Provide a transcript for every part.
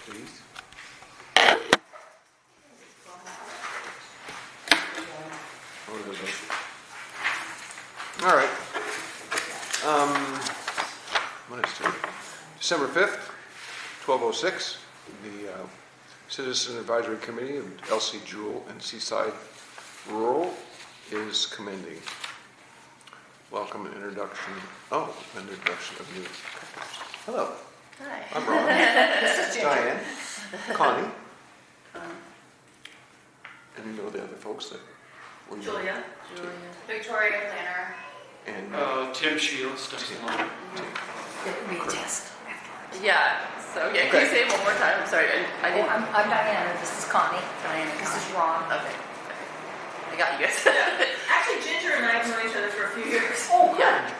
please. All right. What is today? December 5th, 12:06. The Citizen Advisory Committee of LC Jewel and Seaside Rural is commending. Welcome and introduction. Oh, introduction of new. Hello. Hi. I'm Ron. This is Diane. Connie. And you know the other folks that were Julia. Victoria Planner. And Tim Shields does Tim. one. Retest. Yeah. So yeah, can you say it one more time? I'm sorry. I didn't. I'm Diana. This is Connie. Diana. This is Ron. Okay. I got you guys. Actually, Ginger and I have known each other for a few years. Oh, Yeah.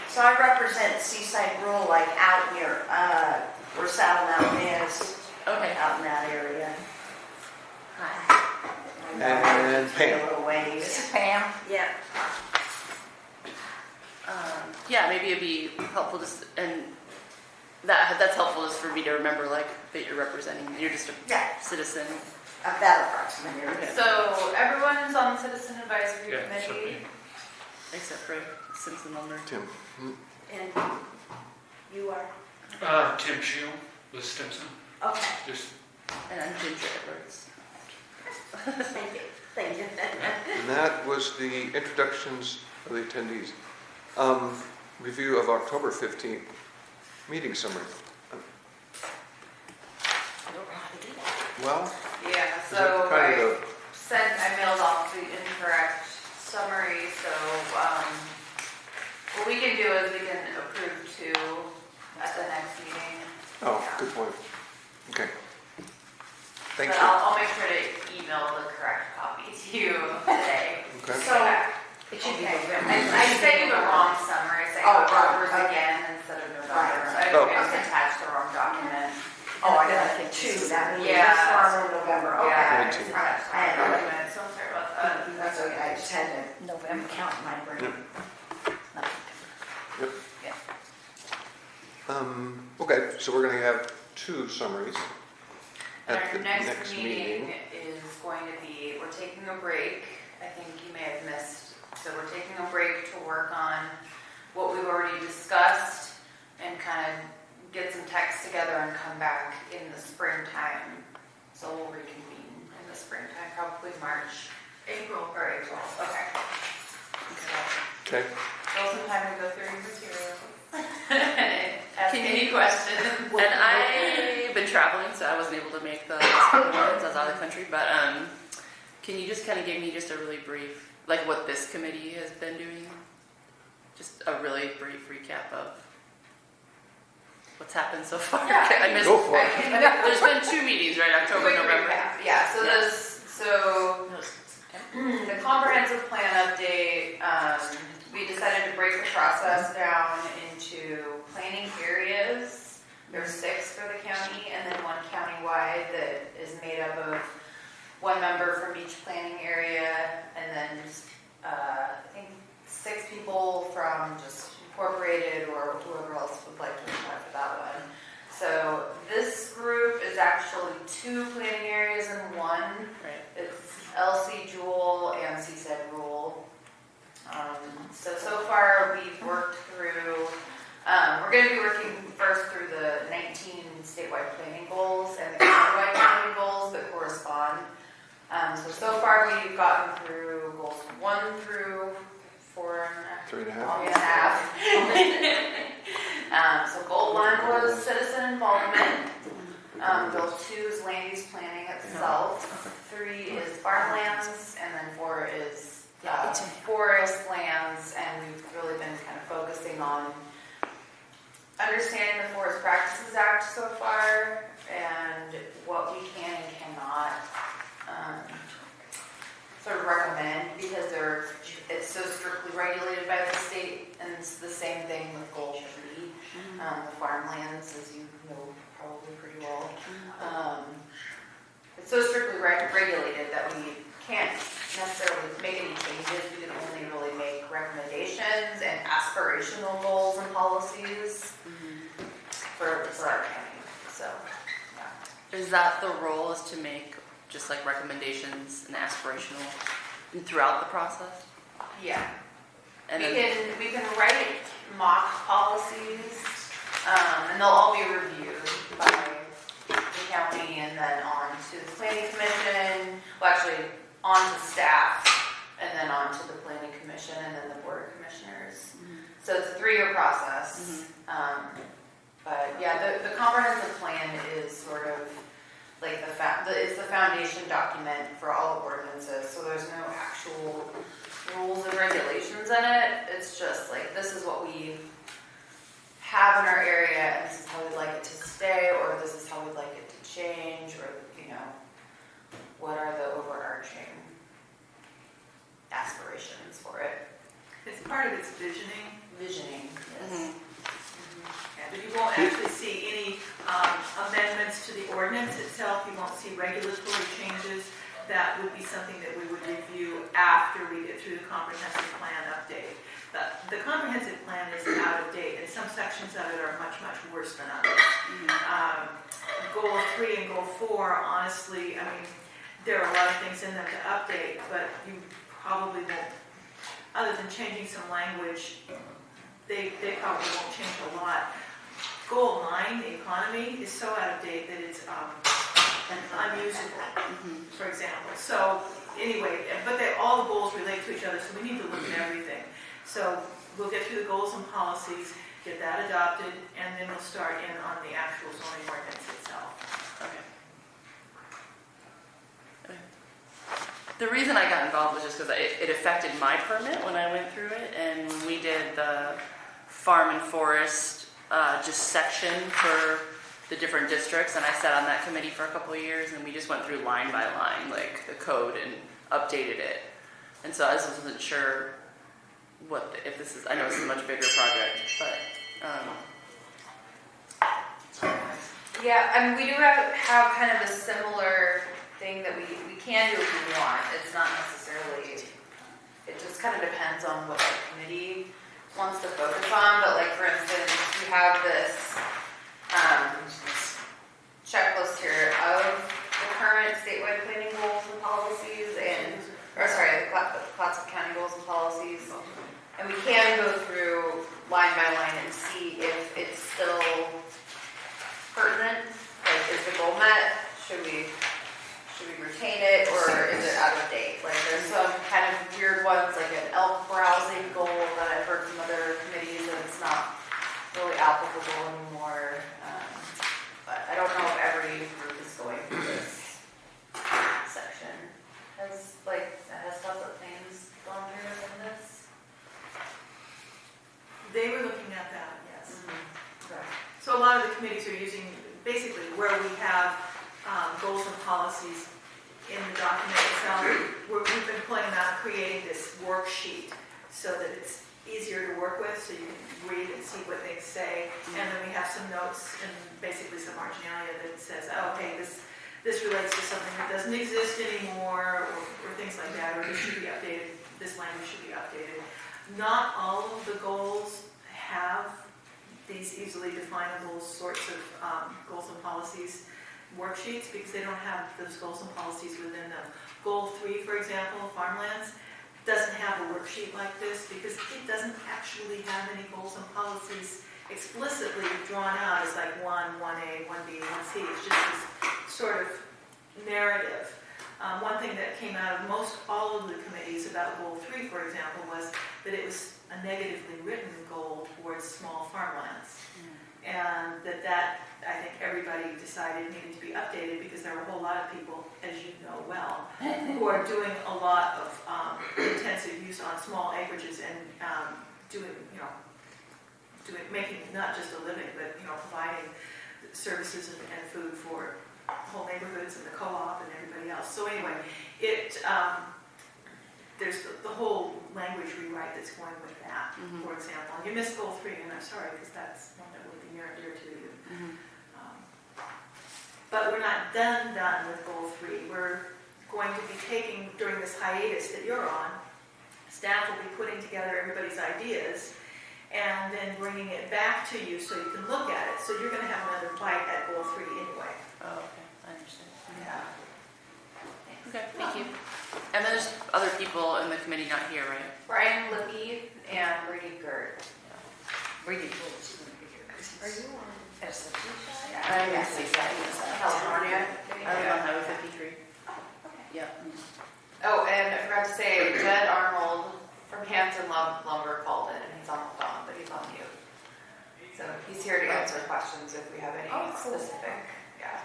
So I represent Seaside Rural, like out near where Saddle Mountain is, Okay. out in that area. Hi. And A Pam. little This ways. is Pam. Yeah. Yeah, maybe it'd be helpful just and that's helpful just for me to remember like that you're representing. You're just a Yeah. citizen. That approximate area. Okay. So everyone's on the Citizen Advisory Yeah, it should Committee. be. Except for Simpson Lumber. Tim. And you are? Tim Shield with Stimson. Okay. Just And I'm Ginger Edwards. Thank you. Thank you. And that was the introductions of the attendees. Review of October 15th meeting summary. I don't know how to do that. Well, Yeah, is that so kind I of mailed off the incorrect summary, so what we can do is we can approve two at the next meeting. oh, good point. Okay. Thank But you. I'll make sure to email the correct copy to you today. Okay. So, It should be Okay. November. I sent you the wrong summary, I sent Oh, October's right, okay. again instead of November. Right. Oh. I just attached the wrong document. oh, I got two. That means Yeah. this one in November. Okay. Yeah, I 19. just attached the wrong document, so I'm sorry about that. That's okay. I just had to November. count in my brain. Yep. Not Yep. Yeah. Okay, so we're going to have two summaries And at our the next next meeting meeting. is going to be, we're taking a break. I think you may have missed. So we're taking a break to work on what we've already discussed and kind of get some text together and come back in the springtime. So we'll reconvene in the springtime, probably March, April. Okay. Okay. So some time to go through your material. Ask Can any you- questions. And I've been traveling, so I wasn't able to make the last couple ones. I was out of the country. But can you just kind of give me just a really brief, like what this committee has been doing? Just a really brief recap of what's happened so far. Yeah. I missed. Go for it. There's been two meetings, right? October, Quick November. recap. Yeah, so Yeah. the comprehensive plan update, we decided to break the process down into planning areas. There's 6 for the county and then 1 countywide that is made up of 1 member from each planning area and then I think 6 people from just incorporated or whoever else would like to apply for that one. So this group is actually 2 planning areas in 1. Right. It's LC Jewel and Seaside Rural. So far we've worked through, we're going to be working first through the 19 statewide planning goals and the countywide planning goals that correspond. So far we've gotten through goals 1 through 4 3.5. and a half. So goal 1 was citizen involvement. Goal 2 is land use planning itself. 3 is farmlands, and then 4 is forest lands. And we've really been kind of focusing on understanding the Forest Practices Act so far and what we can and cannot sort of recommend because it's so strictly regulated by the state, and it's the same thing with goal 3, the farmlands, as you know probably pretty well. It's so strictly regulated that we can't necessarily make any changes. We can only really make recommendations and aspirational goals and policies for our county. So, yeah. Is that the role, is to make just like recommendations and aspirational throughout the process? Yeah. And we then, can write mock policies, and they'll all be reviewed by the county and then on to the planning commission, well actually on to staff, and then on to the planning commission and then the board of commissioners. So it's a 3-year process. But yeah, the comprehensive plan is sort of like it's the foundation document for all the ordinances. So there's no actual rules and regulations in it. It's just like, this is what we have in our area, and this is how we'd like it to stay, or this is how we'd like it to change, or, what are the overarching aspirations for it. It's part of its visioning, Visioning, yes. but you won't actually see any amendments to the ordinance itself. You won't see regulatory changes. That would be something that we would review after we get through the comprehensive plan update. The comprehensive plan is out of date, and some sections of it are much, much worse than others. Goal 3 and goal 4, honestly, I mean, there are a lot of things in them to update, but you probably won't, other than changing some language, they probably won't change a lot. Goal 9, the economy, is so out of date that it's unusable, for example. So anyway, but all the goals relate to each other, so we need to look at everything. So we'll get through the goals and policies, get that adopted, and then we'll start in on the actual zoning ordinance itself. okay. The reason I got involved was just because it affected my permit when I went through it, and when we did the farm and forest just section for the different districts, and I sat on that committee for a couple of years, and we just went through line by line, like the code, and updated it. And so I just wasn't sure if this is, I know this is a much bigger project, but Yeah, I mean, we do have kind of a similar thing that we can do if we want. It's not necessarily, it just kind of depends on what the committee wants to focus on. But like, for instance, we have this checklist here of the current statewide planning goals and policies the classic county goals and policies. And we can go through line by line and see if it's still pertinent. Like, is the goal met? Should we retain it, or is it out of date? Like, there's some kind of weird ones, like an elk browsing goal that I've heard from other committees, and it's not really applicable anymore. But I don't know if every group is going through this section. Has public things gone through in this? They were looking at that, yes. Okay. So a lot of the committees are using, basically, where we have goals and policies in the document itself, we've been playing out creating this worksheet so that it's easier to work with, so you can read and see what they say. And then we have some notes and basically some marginalia that says, oh, okay, this relates to something that doesn't exist anymore, or things like that, or this should be updated, this language should be updated. Not all of the goals have these easily definable sorts of goals and policies worksheets, because they don't have those goals and policies within them. Goal 3, for example, farmlands, doesn't have a worksheet like this because it doesn't actually have any goals and policies explicitly drawn out as like 1A, 1B, 1C. It's just this sort of narrative. One thing that came out of all of the committees about Goal 3, for example, was that it was a negatively written goal towards small farmlands. And that I think everybody decided needed to be updated, because there were a whole lot of people, as you know well, who are doing a lot of intensive use on small acreages and making not just a living, but providing services and food for whole neighborhoods and the co-op and everybody else. So anyway, there's the whole language rewrite that's going with that, for example. And you missed Goal 3, and I'm sorry, because that's one that would be near and dear to you. But we're not done with Goal 3. We're going to be taking, during this hiatus that you're on, staff will be putting together everybody's ideas and then bringing it back to you so you can look at it. So you're going to have another bite at Goal 3 anyway. Oh, okay. I And then there's other people in the committee not here, right? Brian Lippy and Brady Gert. Brady Jules is gonna be here. 'Cause he's- Are you on SFG? I'm in Yeah. Seaside. California? I live on Highway 53. Yeah. Oh, and I forgot to say, Jed Arnold from Hampton Lumber called in, and he's on the phone, but he's on mute. So he's here to answer questions if we have any Oh, cool. specific, yeah.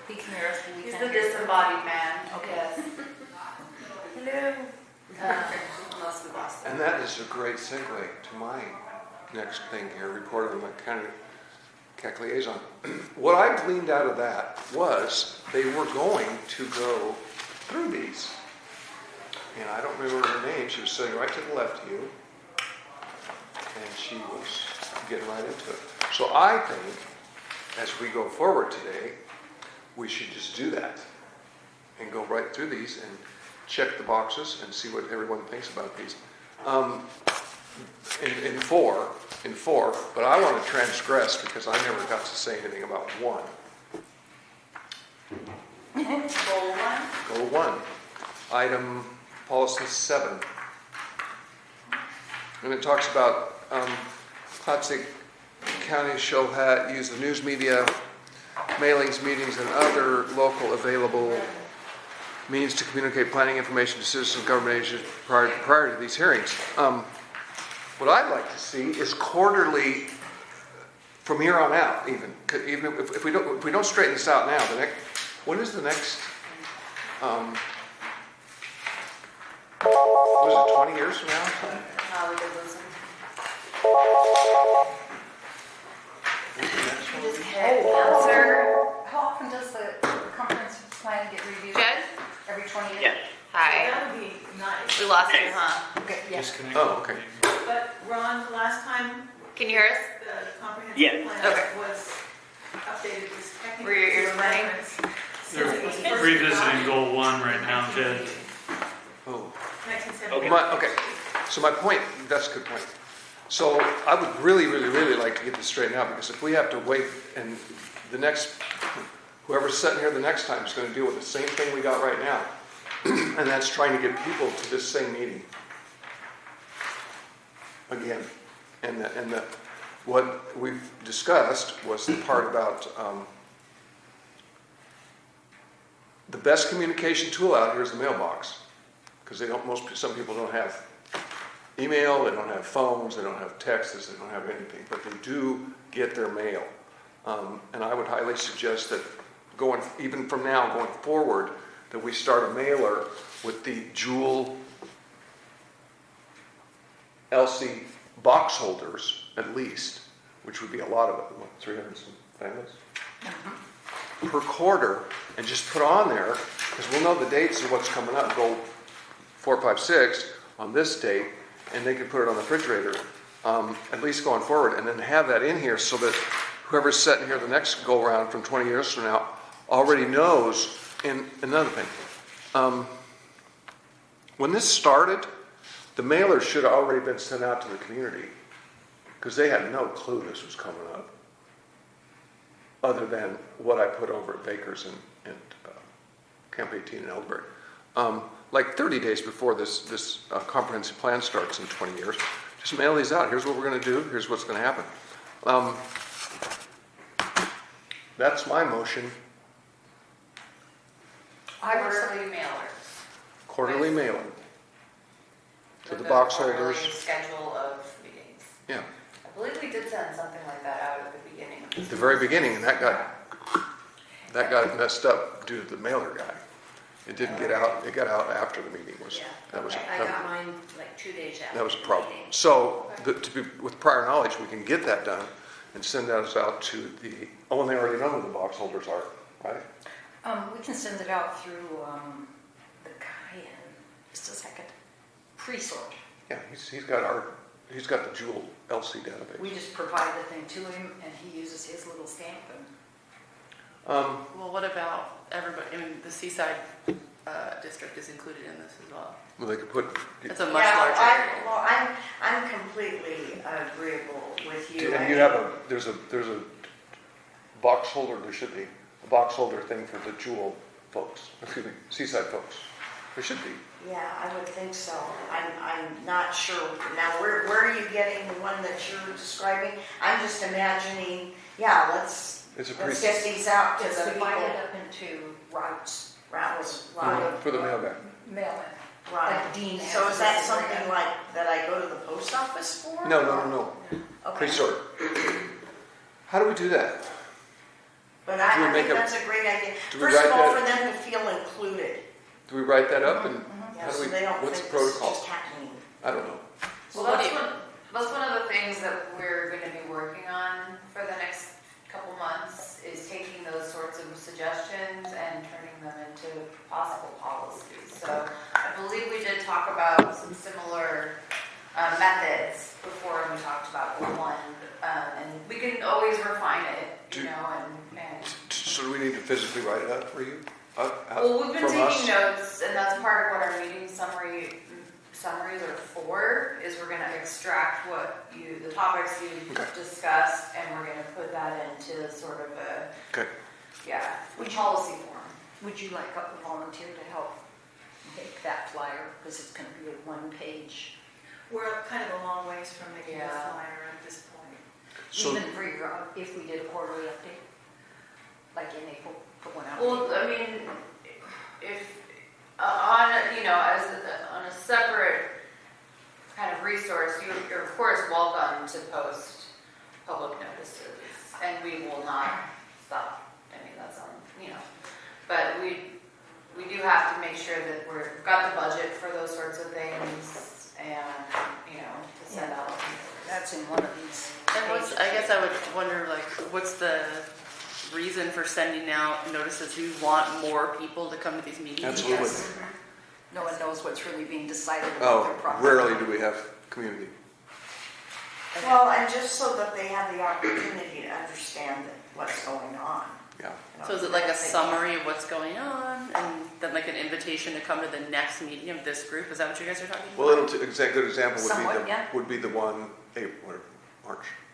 He can hear us, but we He's can't the hear him. disembodied man. Okay. Yes. Hello. Unless we lost him. And that is a great segue to my next thing here, report on the county CAC liaison. What I gleaned out of that was they were going to go through these. And I don't remember her name. She was sitting right to the left of you. And she was getting right into it. So I think as we go forward today, we should just do that and go right through these and check the boxes and see what everyone thinks about these. In four, but I want to transgress because I never got to say anything about one. Goal one. Goal one, item policy 7. And it talks about Clatsic County shall use the news media, mailings, meetings, and other local available means to communicate planning information to citizens and government agencies prior to these hearings. What I'd like to see is quarterly, from here on out, even if we don't straighten this out now, when is the next? What is it, 20 years from now? We could listen. When's the next one? Just hit answer. How often does the comprehensive plan get reviewed? Jed? Every 20 years? Yes. Hi. That would be nice. We lost you, huh? Okay, yes. Disconnect. Oh, okay. But Ron, the last time Can you hear us? the comprehensive Yes. plan Okay. was updated, was technically. Were your ears burning? They're revisiting goal 1 right now, Jed. Oh. 1970. Okay, so my point, that's a good point. So I would really, really, really like to get this straightened out, because if we have to wait and whoever's sitting here the next time is going to deal with the same thing we got right now, and that's trying to get people to this same meeting. Again, and what we've discussed was the part about the best communication tool out here is the mailbox, because some people don't have email, they don't have phones, they don't have texts, they don't have anything, but they do get their mail. And I would highly suggest that even from now going forward, that we start a mailer with the Jewel LC box holders, at least, which would be a lot of it, 300 and some families? Per quarter, and just put on there, because we'll know the dates of what's coming up, goal 4, 5, 6 on this date, and they can put it on the refrigerator, at least going forward, and then have that in here so that whoever's sitting here the next go around from 20 years from now already knows. And another thing, when this started, the mailer should have already been sent out to the community, because they had no clue this was coming up, other than what I put over at Baker's and Camp 18 in Elderberry. Like 30 days before this comprehensive plan starts in 20 years, just mail these out. Here's what we're going to do. Here's what's going to happen. That's my motion. Quarterly mailers. Quarterly mailing to With the a box quarterly holders. schedule of meetings. Yeah, I believe we did send something like that out at the beginning. at the very beginning, and that got messed up due to the mailer guy. It didn't get out. It got out after the meeting was. Yeah. That was. I got mine like 2 days after. That was a the problem. meeting. So, with prior knowledge, we can get that done and send those out to and they already know who the box holders are, right? We can send it out through the guy in, just a second, Presort. Yeah, he's got the Jewel LC database. We just provide the thing to him and he uses his little stamp and Well, what about everybody? I mean, the Seaside district is included in this as well. Well, they could put, It's a much larger area. I'm completely agreeable with you. and you have there's a box holder, there should be a box holder thing for the Jewel folks, excuse me, Seaside folks. There should be. Yeah, I would think so. I'm not sure. Now, where are you getting the one that you're describing? I'm just imagining, yeah, let's It's a get pretty, these out to It's the people. divided up into routes, Right. for the mailbag. mail-in. Right. Like Dean has So is that this something area. like that I go to the post office for? No. Okay. Pre-sort. How do we do that? But Do we I think make a- that's a great idea. do we First of write all, that- for them to feel included. Do we write that up and Yeah, how do so we, they don't what's think the this is protocol? just happening. I don't know. Well, that's one of the things that we're gonna be working on for the next couple months, is taking those sorts of suggestions and turning them into possible policies. So I believe we did talk about some similar methods before, and we talked about one, and we can always refine it, you know, and So do we need to physically write it up for you? well, we've been From us? taking notes, and that's part of what our meeting summaries are for, is we're gonna extract the topics you Okay. discussed, and we're gonna put that into sort of Okay. policy form. Would you like a volunteer to help make that flyer? Because it's going to be a one-page, We're kind of a long ways from making a Yeah. flyer at this point. So, even for your, if we did a quarterly update, like in April, put one out. Well, I mean, if, on a separate kind of resource, you're of course welcome to post public notices, and we will not stop. I mean, that's but we do have to make sure that we've got the budget for those sorts of things, and, to send out. That's in one of these And pages. I guess I would wonder, like, what's the reason for sending out notices? You want more people to come to these meetings? Absolutely. Yes. No one knows what's really being decided about their oh, property. rarely do we have community. Well, and just so that they have the opportunity to understand what's going on. Yeah. So is it like a summary of what's going on, and then like an invitation to come to the next meeting of this group? Is that what you guys are talking about? Well, good example Somewhat, yeah. would be the one,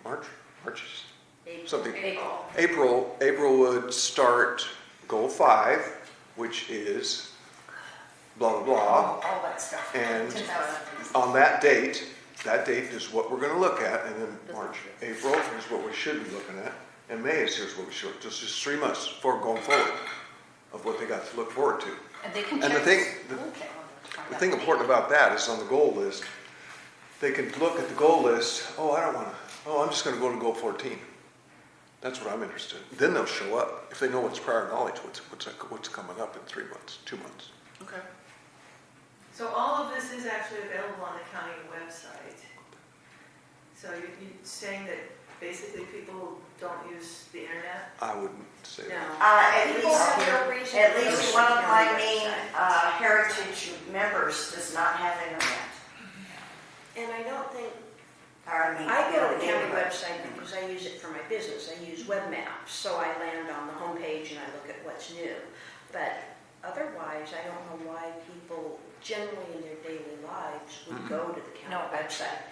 March is something. April. April would start goal 5, which is blah, blah, blah. All that stuff. And 10,000. on that date is what we're going to look at, and then April is what we should be looking at, and May is here's what we should, just 3 months for going forward of what they got to look forward to. And they can And the check thing- this- the- okay, I'll find The out. thing important about that is on the goal list, they can look at the goal list, I'm just going to go to goal 14. That's what I'm interested in. Then they'll show up, if they know what's prior knowledge, what's coming up in 3 months, 2 months. Okay. So all of this is actually available on the county website. So you're saying that basically people don't use the internet? I wouldn't say that. At least one of my main heritage members does not have internet. And I don't think, I I go to the county anyway. website because I use it for my business. I use web maps, so I land on the homepage and I look at what's new. But otherwise, I don't know why people generally in their daily lives would go to the county website.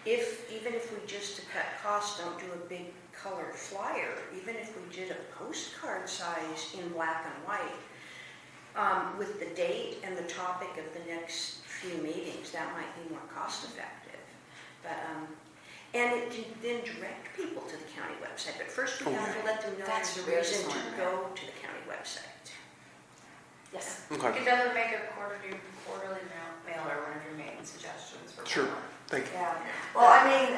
Even if we just to cut costs don't do a big colored flyer, even if we did a postcard size in black and white, with the date and the topic of the next few meetings, that might be more cost effective. But, and it can then direct people to the county website, but first we have to let them know That's there's a very reason to smart. go to the county website. Yes. You Okay, could definitely make a quarterly mailer, one of your main suggestions for. sure, thank you. Yeah, well, I mean,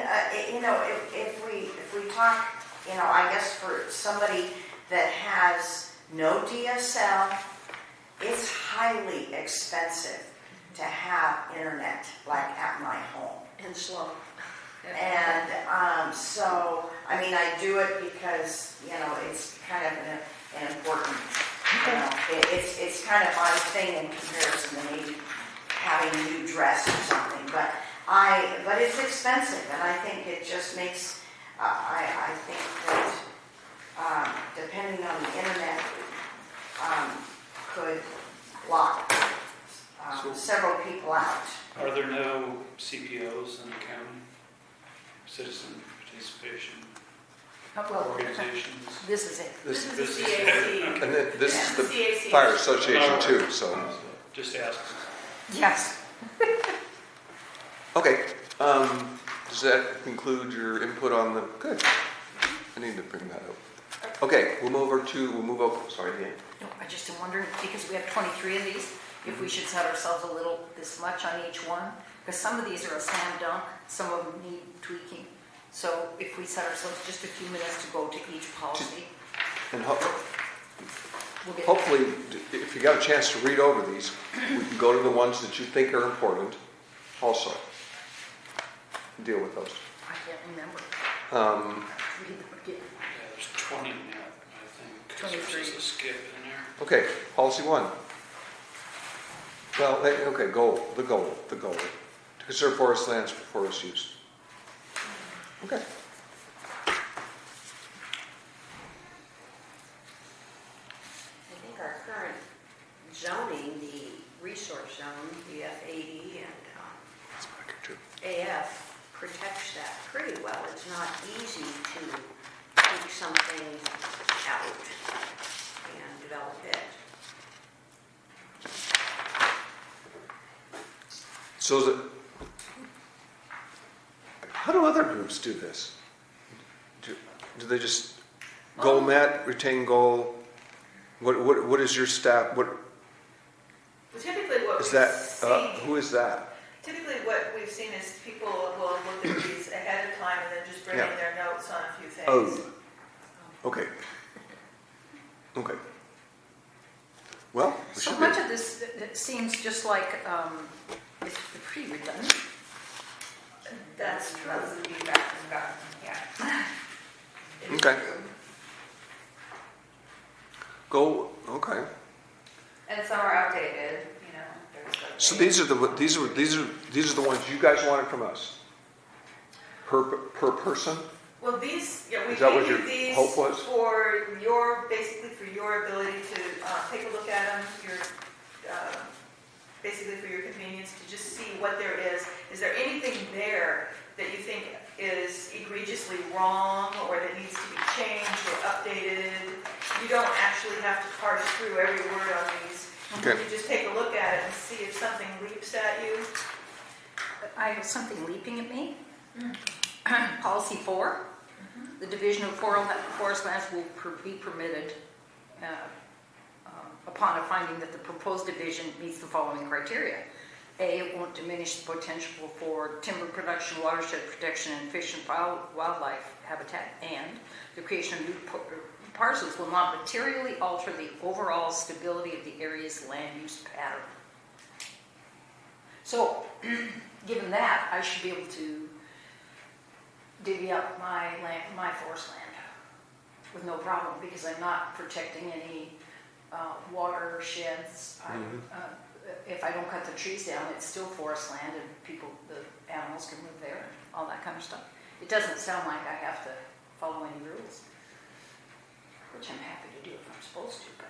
if we talk, I guess for somebody that has no DSL, it's highly expensive to have internet like at my home. And slow. And so, I mean, I do it because, it's kind of an important, it's kind of my thing in comparison to maybe having a new dress or something. But it's expensive, and I think it just makes, I think that depending on the internet, could lock several people out. Are there no CPOs in the county? Citizen participation Well, organizations? this is it. This is This the is- CAC. And then this is the CAC. Fire Association too, so. Just asking. Yes. Okay, does that conclude your input on the, good. I need to bring that up. Okay, we'll move over, sorry, Dan. No, I just am wondering, because we have 23 of these, if we should set ourselves a little, this much on each one, because some of these are a slam dunk, some of them need tweaking. So if we set ourselves just a few minutes to go to each policy, And we'll get. hopefully, if you got a chance to read over these, we can go to the ones that you think are important also. Deal with those. I can't remember. Read them again. Yeah, there's 20 now, I think. 'cause 23. There's a skip in there. Okay, policy 1. Well, okay, the goal. To conserve forest lands for forest use. Okay. I think our current zoning, the resource zone, the F80 and That's back too. AF protects that pretty well. It's not easy to take something out and develop it. So is it, how do other groups do this? Do they just goal met, retain goal? What is your staff, what Typically what is we've that, seen, who is that? typically what we've seen is people will look at these ahead of time and then just bring in Yeah. their notes on a few things. Oh, okay. Okay. Well, we So should much be. of this it seems just like it's pretty redundant. That's the feedback we've gotten, yeah. Okay. Go, okay. And some are outdated, you know, there's like. So these are the ones you guys wanted from us? Per person? Well, these, yeah, we Is that what gave your you these hope was? for your, basically for your ability to take a look at them, basically for your convenience, to just see what there is. Is there anything there that you think is egregiously wrong or that needs to be changed or updated? You don't actually have to parse through every word on these. Okay. You just take a look at it and see if something leaps at you. I have something leaping at me. Policy 4, the division of forest lands will be permitted upon a finding that the proposed division meets the following criteria. A, it won't diminish the potential for timber production, watershed protection, and fish and wildlife habitat, and the creation of new parcels will not materially alter the overall stability of the area's land use pattern. So, given that, I should be able to divvy up my forest land with no problem, because I'm not protecting any watersheds. If I don't cut the trees down, it's still forest land, and the animals can live there, and all that kind of stuff. It doesn't sound like I have to follow any rules, which I'm happy to do if I'm supposed to, but.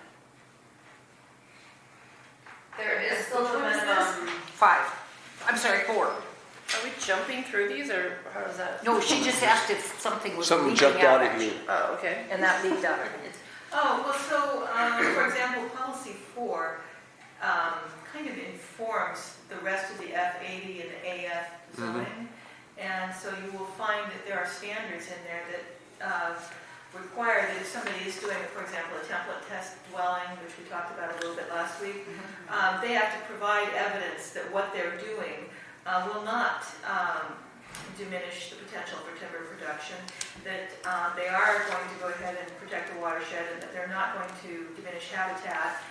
There is still a Which one is minimum. 5. I'm sorry, 4. Are we jumping through these, or how does that? No, she just asked if something was Something leaping jumped out at you. you. Oh, okay. And that leaped out at me. Oh, well, so, for example, policy 4 kind of informs the rest of the F80 and the AF zoning. And so you will find that there are standards in there that require that if somebody is doing, for example, a template test dwelling, which we talked about a little bit last week, they have to provide evidence that what they're doing will not diminish the potential for timber production, that they are going to go ahead and protect the watershed, and that they're not going to diminish habitat.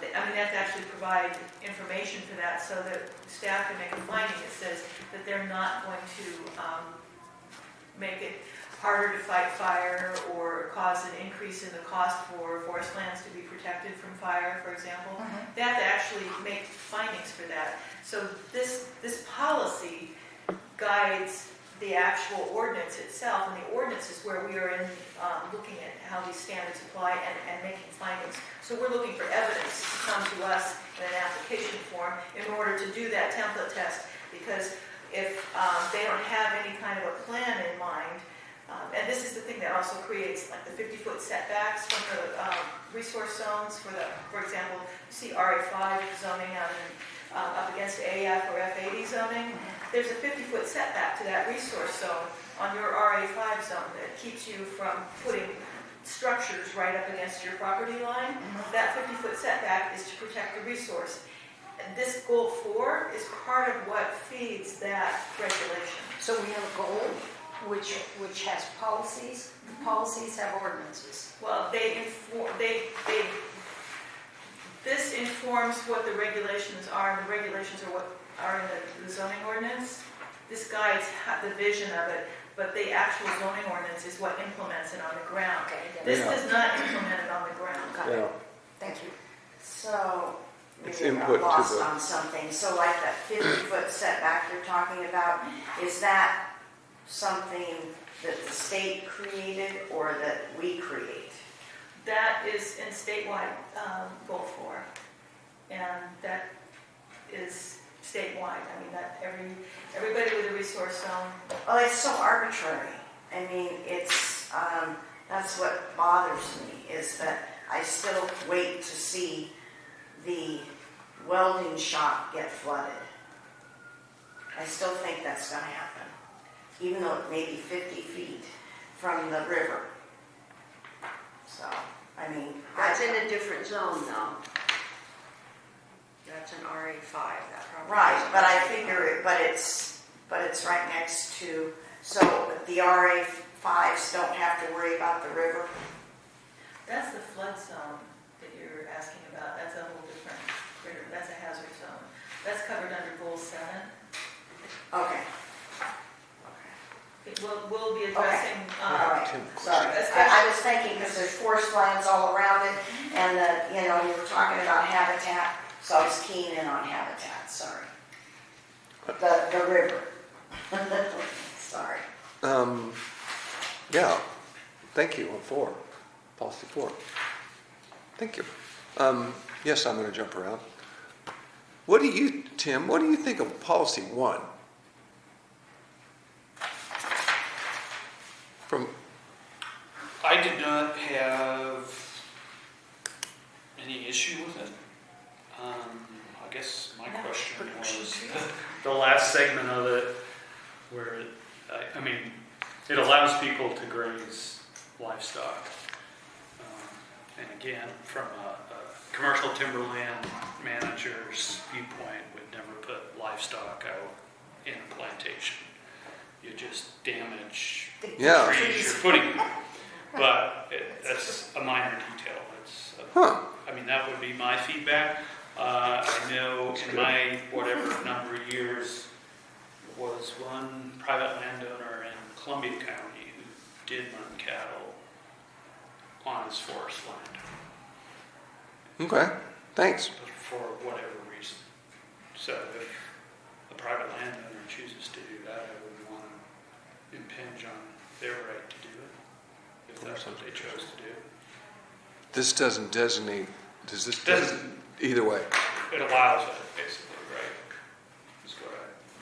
They have to actually provide information for that so that staff can make a finding that says that they're not going to make it harder to fight fire or cause an increase in the cost for forest lands to be protected from fire, for example. They have to actually make findings for that. So this policy guides the actual ordinance itself, and the ordinance is where we are in looking at how these standards apply and making findings. So we're looking for evidence to come to us in an application form in order to do that template test, because if they don't have any kind of a plan in mind, and this is the thing that also creates like the 50-foot setbacks from the resource zones for example, you see RA5 zoning out in up against AF or F80 zoning, there's a 50-foot setback to that resource zone on your RA5 zone that keeps you from putting structures right up against your property line. That 50-foot setback is to protect the resource. This goal 4 is part of what feeds that regulation. So we have a goal which has policies. The policies have ordinances. Well, this informs what the regulations are, and the regulations are what are in the zoning ordinance. This guides the vision of it, but the actual zoning ordinance is what implements it on the ground. Okay, This Yeah. does not implement it on the ground. Yeah. thank you. So, It's maybe input I'm to lost the- on something. So like that 50-foot setback you're talking about, is that something that the state created or that we create? That is in statewide goal 4, and that is statewide. I mean, that everybody with a resource zone. Well, it's so arbitrary. I mean, it's, that's what bothers me, is that I still wait to see the welding shop get flooded. I still think that's gonna happen, even though it may be 50 feet from the river. So, I mean, That's in a different zone though. That's an RA5, that property. right, but I figure it, but it's right next to, so the RA5s don't have to worry about the river? That's the flood zone that you're asking about. That's a whole different critter. That's a hazard zone. That's covered under goal 7. Okay. We'll be addressing. All right, Tim, sorry. I was thinking, because there's forest lands all around it, and you were talking about habitat, so I was keying in on habitat, sorry. The river. Sorry. Yeah, thank you on 4, policy 4. Thank you. Yes, I'm going to jump around. Tim, what do you think of policy 1? From, I did not have any issue with it. I guess my question was the last segment of it, where I mean, it allows people to graze livestock. And again, from a commercial timberland manager's viewpoint, would never put livestock out in a plantation. You just damage yeah, trees you're putting. But that's a minor detail. I mean, that would be my feedback. I know in my whatever number of years, was one private landowner in Columbia County who did run cattle on his forest land. okay, thanks. For whatever reason. So if a private landowner chooses to do that, I wouldn't want to impinge on their right to do it, if that's what they chose to do. This doesn't designate, does this, Doesn't. either way, It allows it, basically, right? Is what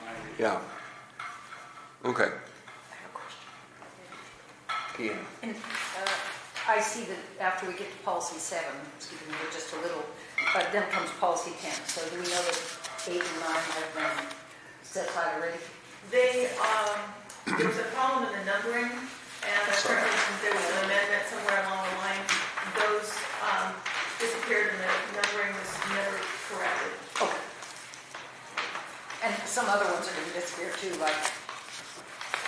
my reading. yeah. Okay. Yeah. And I see that after we get to policy 7, skipping over just a little, then comes policy 10. So do we know that 8 and 9 have been set aside already? There was a problem in the numbering, and apparently there was an amendment somewhere along the line. Those disappeared, and the numbering was never corrected. Okay. And some other ones are going to disappear too, like,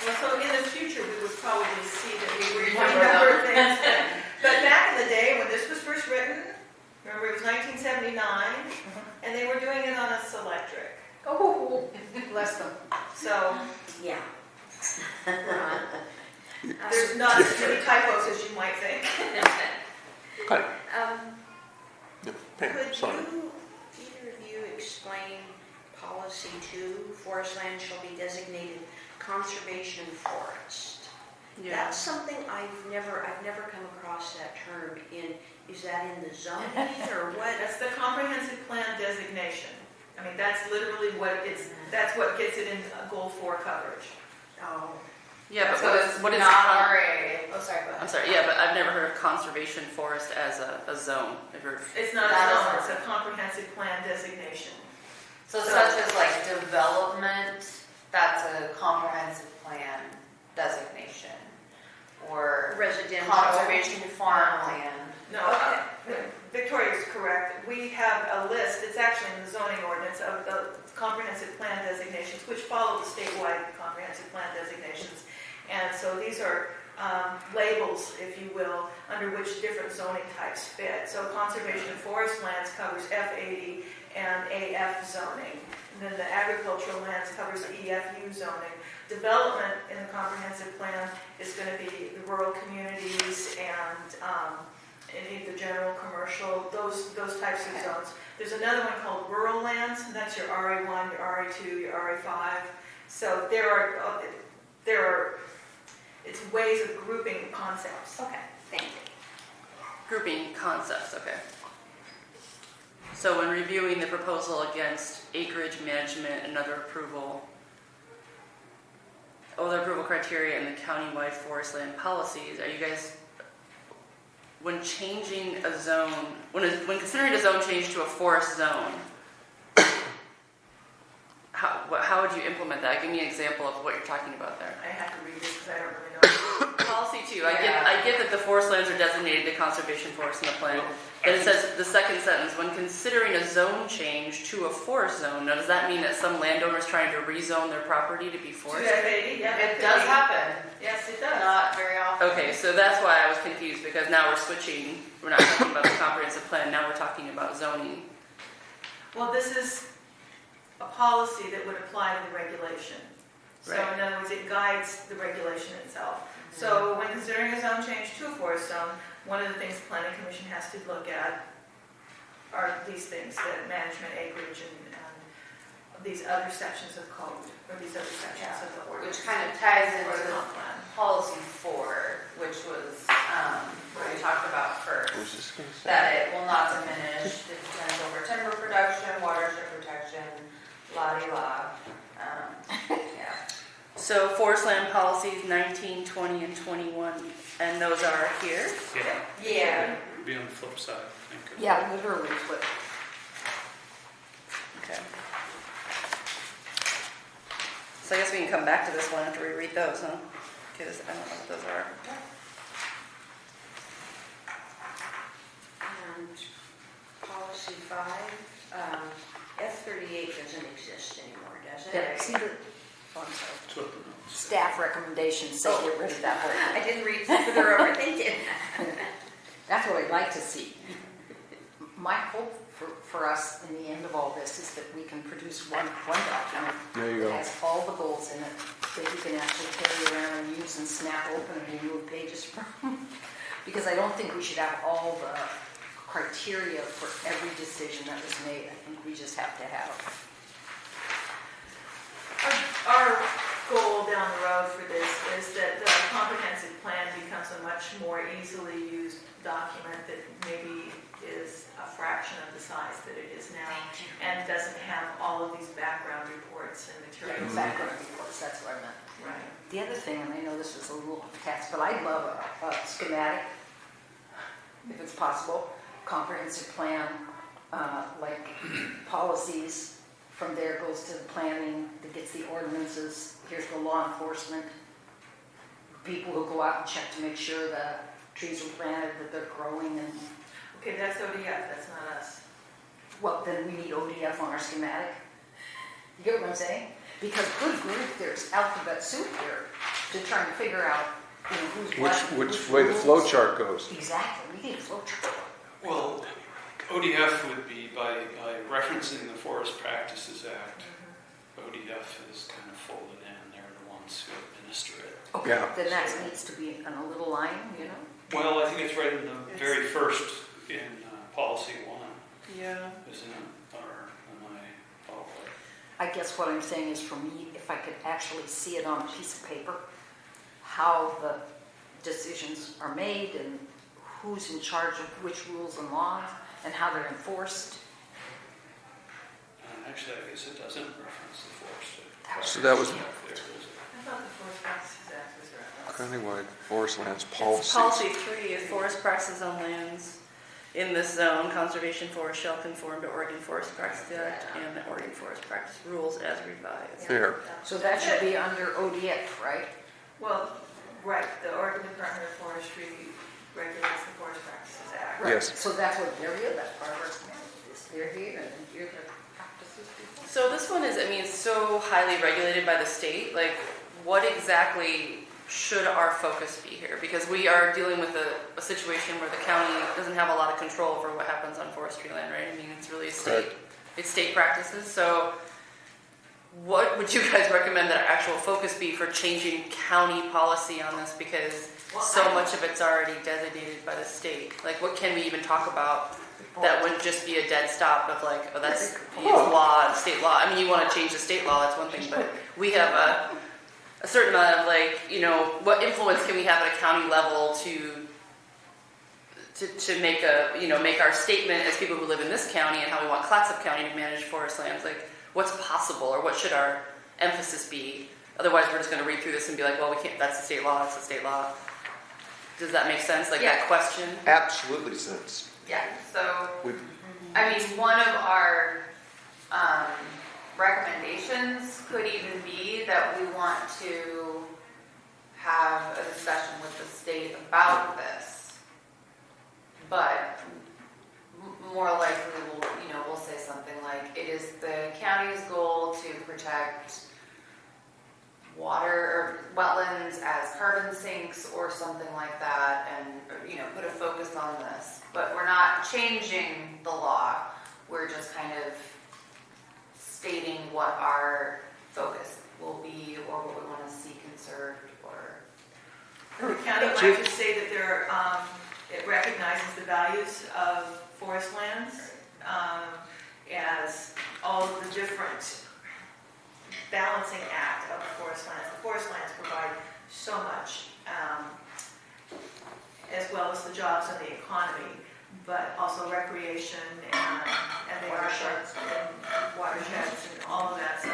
Well, so in the future, we would probably see that we would Renumber renumber them. things. But back in the day, when this was first written, remember it was 1979, and they were doing it on a Selectric. oh, bless them. So Yeah. there's not as many typos as you might think. Okay. Could Pam, sorry. you, either of you, explain policy 2, forest land shall be designated conservation forest? That's something I've never come across that term in, is that in the zoning or what? That's the comprehensive plan designation. I mean, that's literally that's what gets it in goal 4 coverage. Oh, Yeah, but So it's what is not con- RA. oh, sorry, go ahead. I'm sorry, yeah, but I've never heard of conservation forest as a zone. I've heard, It's not a That is zone, not- it's a comprehensive plan designation. So such as like development, that's a comprehensive plan designation, or Residential. conservation farmland. No, Victoria is correct. We have a list, it's actually in the zoning ordinance of the comprehensive plan designations, which follow the statewide comprehensive plan designations. And so these are labels, if you will, under which different zoning types fit. So conservation of forest lands covers F80 and AF zoning. And then the agricultural lands covers the EFU zoning. Development in the comprehensive plan is going to be the rural communities and any of the general commercial, those types of zones. There's another one called rural lands, and that's your RE1, your RE2, your RE5. So there are, it's ways of grouping concepts. Okay, thank you. Grouping concepts, okay. So when reviewing the proposal against acreage management and other approval criteria and the countywide forest land policies, are you guys, when changing a zone, when considering a zone change to a forest zone, how would you implement that? Give me an example of what you're talking about there. I have to read this because I don't really know. Policy 2, I get that the forest lands are designated to conservation forests in the plan. Then it says, the second sentence, when considering a zone change to a forest zone, now does that mean that some landowner is trying to rezone their property to be forest? F80, yeah. It does happen, Yes, it does. not very often. Okay, so that's why I was confused, because now we're switching, we're not talking about the comprehensive plan, now we're talking about zoning. Well, this is a policy that would apply to the regulation. So Right. in other words, it guides the regulation itself. So when considering a zone change to a forest zone, one of the things the planning commission has to look at are these things, the management acreage and these other sections of code, or these other sections of the ordinance. Which kind of ties Or the into comp plan. policy 4, which was what we talked about first. I was just gonna say. That it will not diminish the potential for timber production, watershed protection, la-di-la. Yeah. So forest land policies 19, 20, and 21, and those are here. Yeah, Yeah. be on the flip side, I think. Yeah, literally flip. Okay. So I guess we can come back to this one after we read those, huh? Because I don't know what those are. And policy 5, F38 doesn't exist anymore, does Yeah, it? see the, oh, I'm sorry. That's what the notes say. Staff recommendations say get rid of that whole I thing. didn't read further over, they did. That's what I'd like to see. My hope for us in the end of all this is that we can produce one document There you that go. has all the goals in it that you can actually carry around and use and snap open and remove pages from. Because I don't think we should have all the criteria for every decision that was made. I think we just have to have. Our goal down the road for this is that the comprehensive plan becomes a much more easily used document that maybe is a fraction of the size that it is now and doesn't have all of these background reports and materials. Background reports, that's what I meant. Right. The other thing, and I know this is a little task, but I'd love a schematic, if it's possible, comprehensive plan, like policies. From there goes to the planning, that gets the ordinances. Here's the law enforcement. People who go out and check to make sure the trees are planted, that they're growing, and, Okay, that's ODF, that's not us. well, then we need ODF on our schematic. You get what I'm saying? Because good grief, there's alphabet soup here to try and figure out, you know, who's what. Which who's way the rules. flow chart goes. Exactly, we need a flow chart. Well, ODF would be by referencing the Forest Practices Act. ODF is kind of folded in, they're the ones who administer it. Okay, Yeah. then that needs to be on a little line, you know? Well, I think it's right in the very first in policy 1, Yeah. isn't it? Or am I off? I guess what I'm saying is, for me, if I could actually see it on a piece of paper, how the decisions are made and who's in charge of which rules and laws and how they're enforced. Actually, I guess it doesn't reference the forest. So that was There it is. I thought the Forest Practices Act was around. countywide forest lands It's policy. policy 3 is forest practices on lands. in this zone, conservation forest shall conform to Oregon Forest Practices Act and the Oregon Forest Practice Rules as revised. Here. So that should be under ODF, right? Well, right, the Oregon Department of Forestry regulates the Forest Practices Act. Right. Yes. So that's what they're here, that's part of our community, they're here and you're the practices people. So this one is, I mean, it's so highly regulated by the state. Like, what exactly should our focus be here? Because we are dealing with a situation where the county doesn't have a lot of control over what happens on forestry land, right? I mean, it's really it's state practices. So what would you guys recommend that our actual focus be for changing county policy on this? Because so much of it's already designated by the state. Like, what can we even talk about that wouldn't just be a dead stop of like, oh, that's law, state law. I mean, you want to change the state law, that's one thing, but we have a certain amount of like, you know, what influence can we have at a county level to make make our statement as people who live in this county and how we want Clatsop County to manage forest lands, like what's possible or what should our emphasis be? Otherwise, we're just going to read through this and be like, well, we can't, that's the state law, that's the state law. Does that make sense? Like that question? Absolutely sense. Yeah, so, We've- I mean, one of our recommendations could even be that we want to have a discussion with the state about this. But more likely, we'll say something like, it is the county's goal to protect water or wetlands as carbon sinks or something like that, and put a focus on this. But we're not changing the law. We're just kind of stating what our focus will be or what we want to see conserved or. The county might just say that it recognizes the values of forest lands as all of the different balancing act of the forest lands. The forest lands provide so much, as well as the jobs and the economy, but also recreation and the watersheds and all of that. So,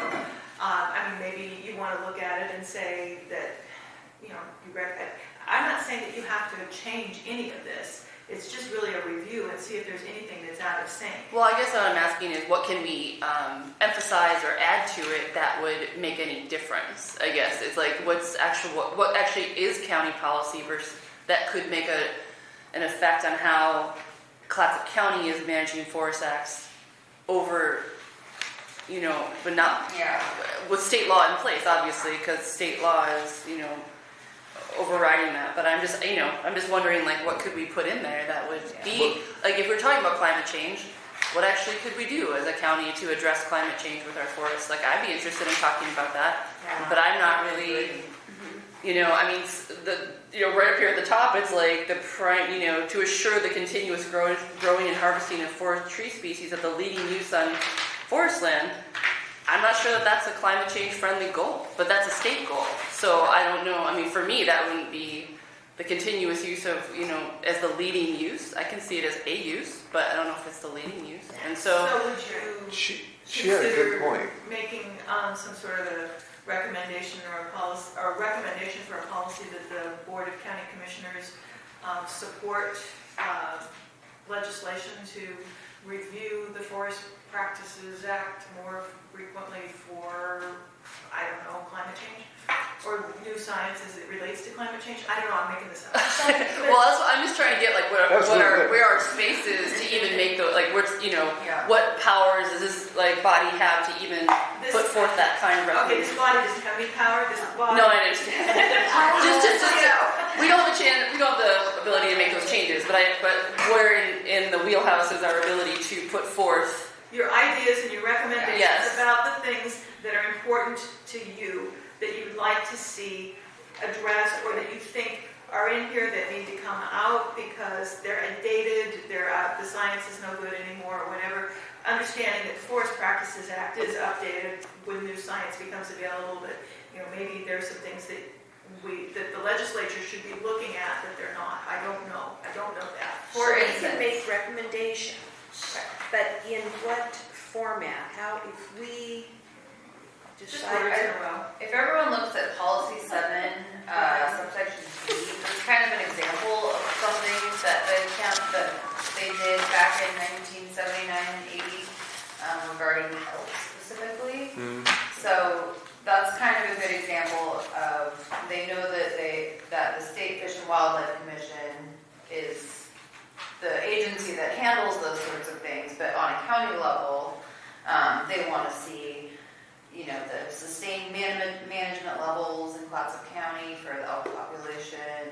maybe you want to look at it and say that, I'm not saying that you have to change any of this. It's just really a review and see if there's anything that's out of sync. Well, I guess what I'm asking is what can we emphasize or add to it that would make any difference? I guess it's like what actually is county policy versus that could make an effect on how Clatsop County is managing forest acts over, but not with state law in place, obviously, because state law is, overriding that. But I'm just wondering, like, what could we put in there that would be, like, if we're talking about climate change, what actually could we do as a county to address climate change with our forests? Like, I'd be interested in talking about that, but I'm not really, right up here at the top, it's like to assure the continuous growing and harvesting of forest tree species at the leading use on forest land. I'm not sure that that's a climate change friendly goal, but that's a state goal. So I don't know. I mean, for me, that wouldn't be the continuous use of, as the leading use. I can see it as a use, but I don't know if it's the leading use. And so would you She had a good point. making some sort of a recommendation or a policy, or a recommendation for a policy that the Board of County Commissioners support legislation to review the Forest Practices Act more frequently for, climate change? Or new science as it relates to climate change? I don't know, I'm making this up. well, that's what I'm just trying to get, like, where our space is to even make those, like, what powers does this, like, body have to even put forth that kind of Okay, recommendation? this body doesn't have any power, this body. No, I understand. just we don't have the ability to make those changes, but where in the wheelhouse is our ability to put forth Your ideas and your recommendations Yes. about the things that are important to you, that you would like to see addressed, or that you think are in here that need to come out because they're outdated, the science is no good anymore, or whatever. Understanding that the Forest Practices Act is updated when new science becomes available, but maybe there's some things that the legislature should be looking at that they're not. I don't know that. So we can make recommendations, but in what format? How, if we Just decide words in to... a row. If everyone looks at policy 7, subsection D, this is kind of an example of something that the they did back in 1979 and 80 regarding elk specifically. So that's kind of a good example of, they know that the State Fish and Wildlife Commission is the agency that handles those sorts of things, but on a county level, they want to see, you know, the sustained management levels in Clatsop County for the elk population,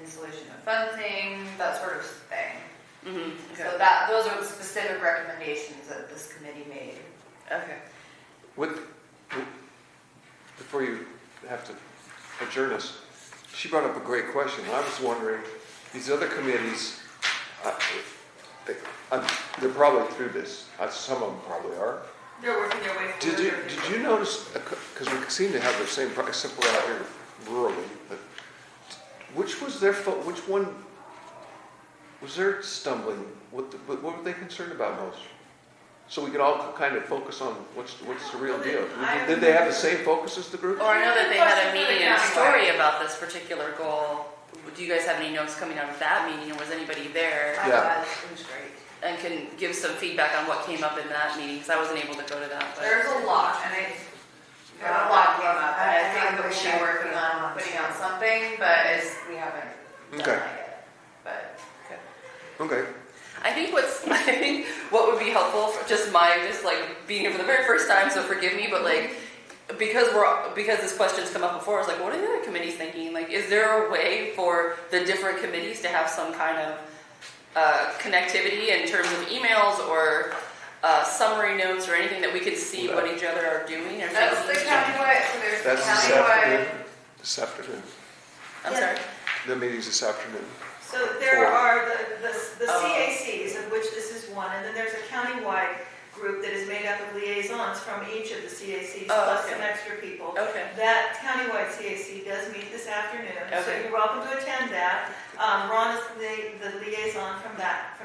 installation of fencing, that sort of thing. Okay. So those are the specific recommendations that this committee made. Okay. Before you have to adjourn us, she brought up a great question. I was wondering, these other committees, they're probably through this. Some of them probably are. They're working their way through. Did you notice, because we seem to have the same, except we're out here rurally, but which one was there stumbling? What were they concerned about most? So we could all kind of focus on what's the real deal. Did they have the same focus as the group? Or I know that they had a meeting and a story about this particular goal. Do you guys have any notes coming out of that meeting, or was anybody there? Yeah. It was great. And can give some feedback on what came up in that meeting, because I wasn't able to go to that. But. There's a lot, and a lot came up, and I think that we'll be working on putting out something, but we haven't done Okay. that yet. But Okay. I think what would be helpful, for just like being here for the very first time, so forgive me, but like because this question's come up before, I was like, what are the other committees thinking? Like, is there a way for the different committees to have some kind of connectivity in terms of emails or summary notes or anything that we could see what each other are doing? Or that's the countywide, so there's the That's countywide. this afternoon. I'm sorry. The meeting's this afternoon. So there are the CACs, of which this is one, and then there's a countywide group that is made up of liaisons from each of the CACs, plus some extra people. Okay. That countywide CAC does meet this afternoon, so Okay. you're welcome to attend that. Ron is the liaison from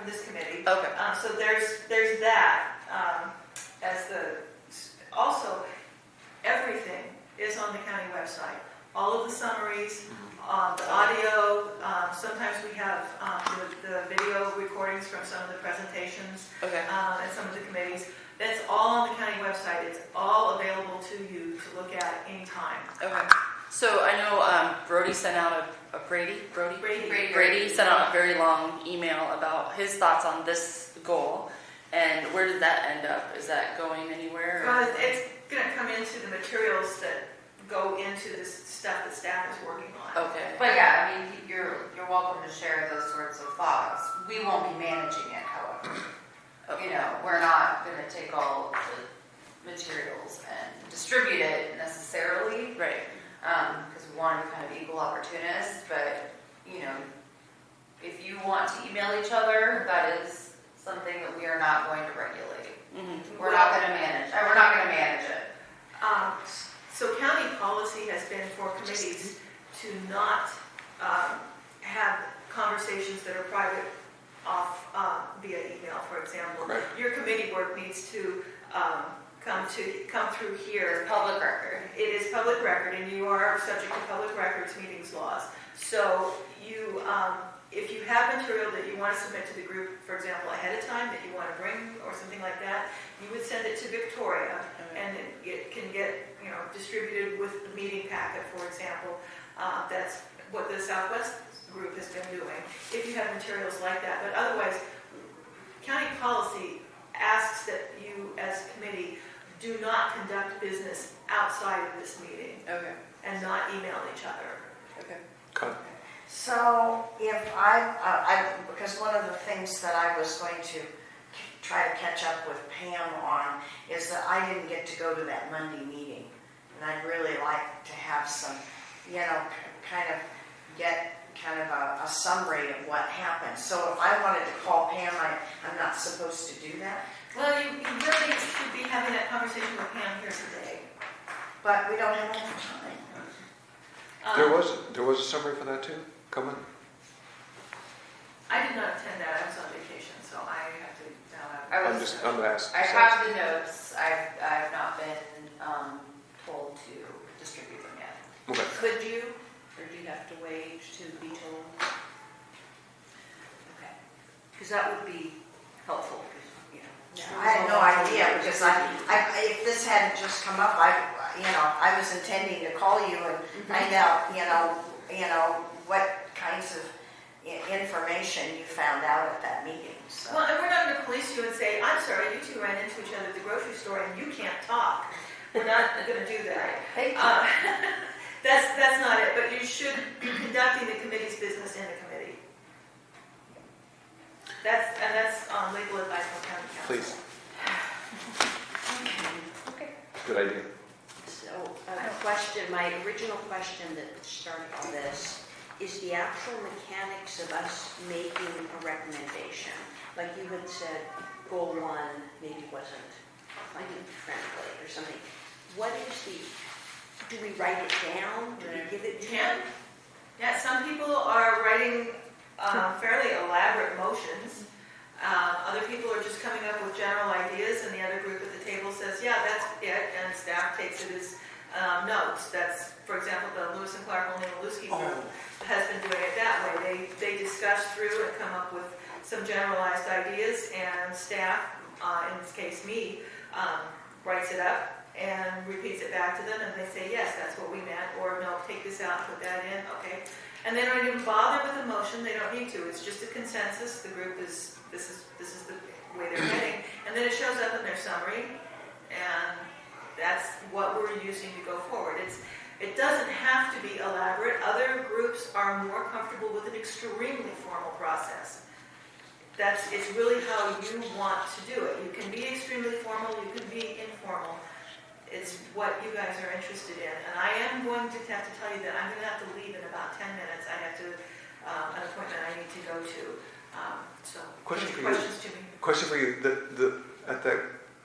this committee. Okay. So there's that. Also, everything is on the county website. All of the summaries, the audio, sometimes we have the video recordings from some of the presentations Okay. and some of the committees. That's all on the county website. It's all available to you to look at anytime. Okay. So I know Brody sent out Brady sent out a very long email about his thoughts on this goal. And where did that end up? Is that going anywhere? It's going to come into the materials that go into this stuff that staff is working on. Okay. But yeah, I mean, you're welcome to share those sorts of thoughts. We won't be managing it, however. Okay. You know, we're not going to take all the materials and distribute it necessarily, Right. because we want to be kind of equal opportunists. But you know, if you want to email each other, that is something that we are not going to regulate. Mm-hmm. We're not going to manage. We're not going to manage it. So county policy has been for committees to not have conversations that are private off via email, for example. Right. Your committee work needs to come through here. It's public record. It is public record, and you are subject to public records meetings laws. So you, if you have material that you want to submit to the group, for example, ahead of time that you want to bring or something like that, you would send it to Victoria, and it can get distributed with the meeting packet, for example. That's what the Southwest group has been doing. If you have materials like that, but otherwise, county policy asks that you, as a committee, do not conduct business outside of this meeting Okay. and not email each other. Okay. So if because one of the things that I was going to try to catch up with Pam on is that I didn't get to go to that Monday meeting. And I'd really like to have some, kind of get kind of a summary of what happened. So if I wanted to call Pam, I'm not supposed to do that. Well, you really should be having that conversation with Pam here today. But we don't have enough time. There was a summary for that too? Coming? I did not attend that. I was on vacation, so I have to now I I'm asking. I have the notes. I've not been told to distribute them yet. Okay. Could you, or do you have to wait to be told? Okay. Because that would be helpful, you know. I had no idea, because if this hadn't just come up, I was intending to call you and find out, what kinds of information you found out at that meeting, so. Well, and we're not going to police you and say, I'm sorry, you two ran into each other at the grocery store and you can't talk. We're not going to do that. That's not it, but you should be conducting the committee's business in the committee. That's legal advice from county council. Please. Okay. Good idea. So, a question, my original question that started all this, is the actual mechanics of us making a recommendation. Like you had said, goal 1 maybe wasn't climate friendly or something. What is do we write it down? Do we give it to them? Yeah, some people are writing fairly elaborate motions. Other people are just coming up with general ideas, and the other group at the table says, yeah, that's it, and staff takes it as notes. That's, for example, the Lewis and Clark Only Maluski group has been doing it that way. They discuss through and come up with some generalized ideas, and staff, in this case me, writes it up and repeats it back to them, and they say, yes, that's what we meant, or no, take this out, put that in, okay. And they don't even bother with the motion, they don't need to, it's just a consensus, the group is, this is the way they're heading, and then it shows up in their summary, and that's what we're using to go forward. It doesn't have to be elaborate. Other groups are more comfortable with an extremely formal process. It's really how you want to do it. You can be extremely formal, you can be informal. It's what you guys are interested in. And I am going to have to tell you that I'm going to have to leave in about 10 minutes. I have an appointment I need to go to. So, Question for you. questions to me? Question for you. At that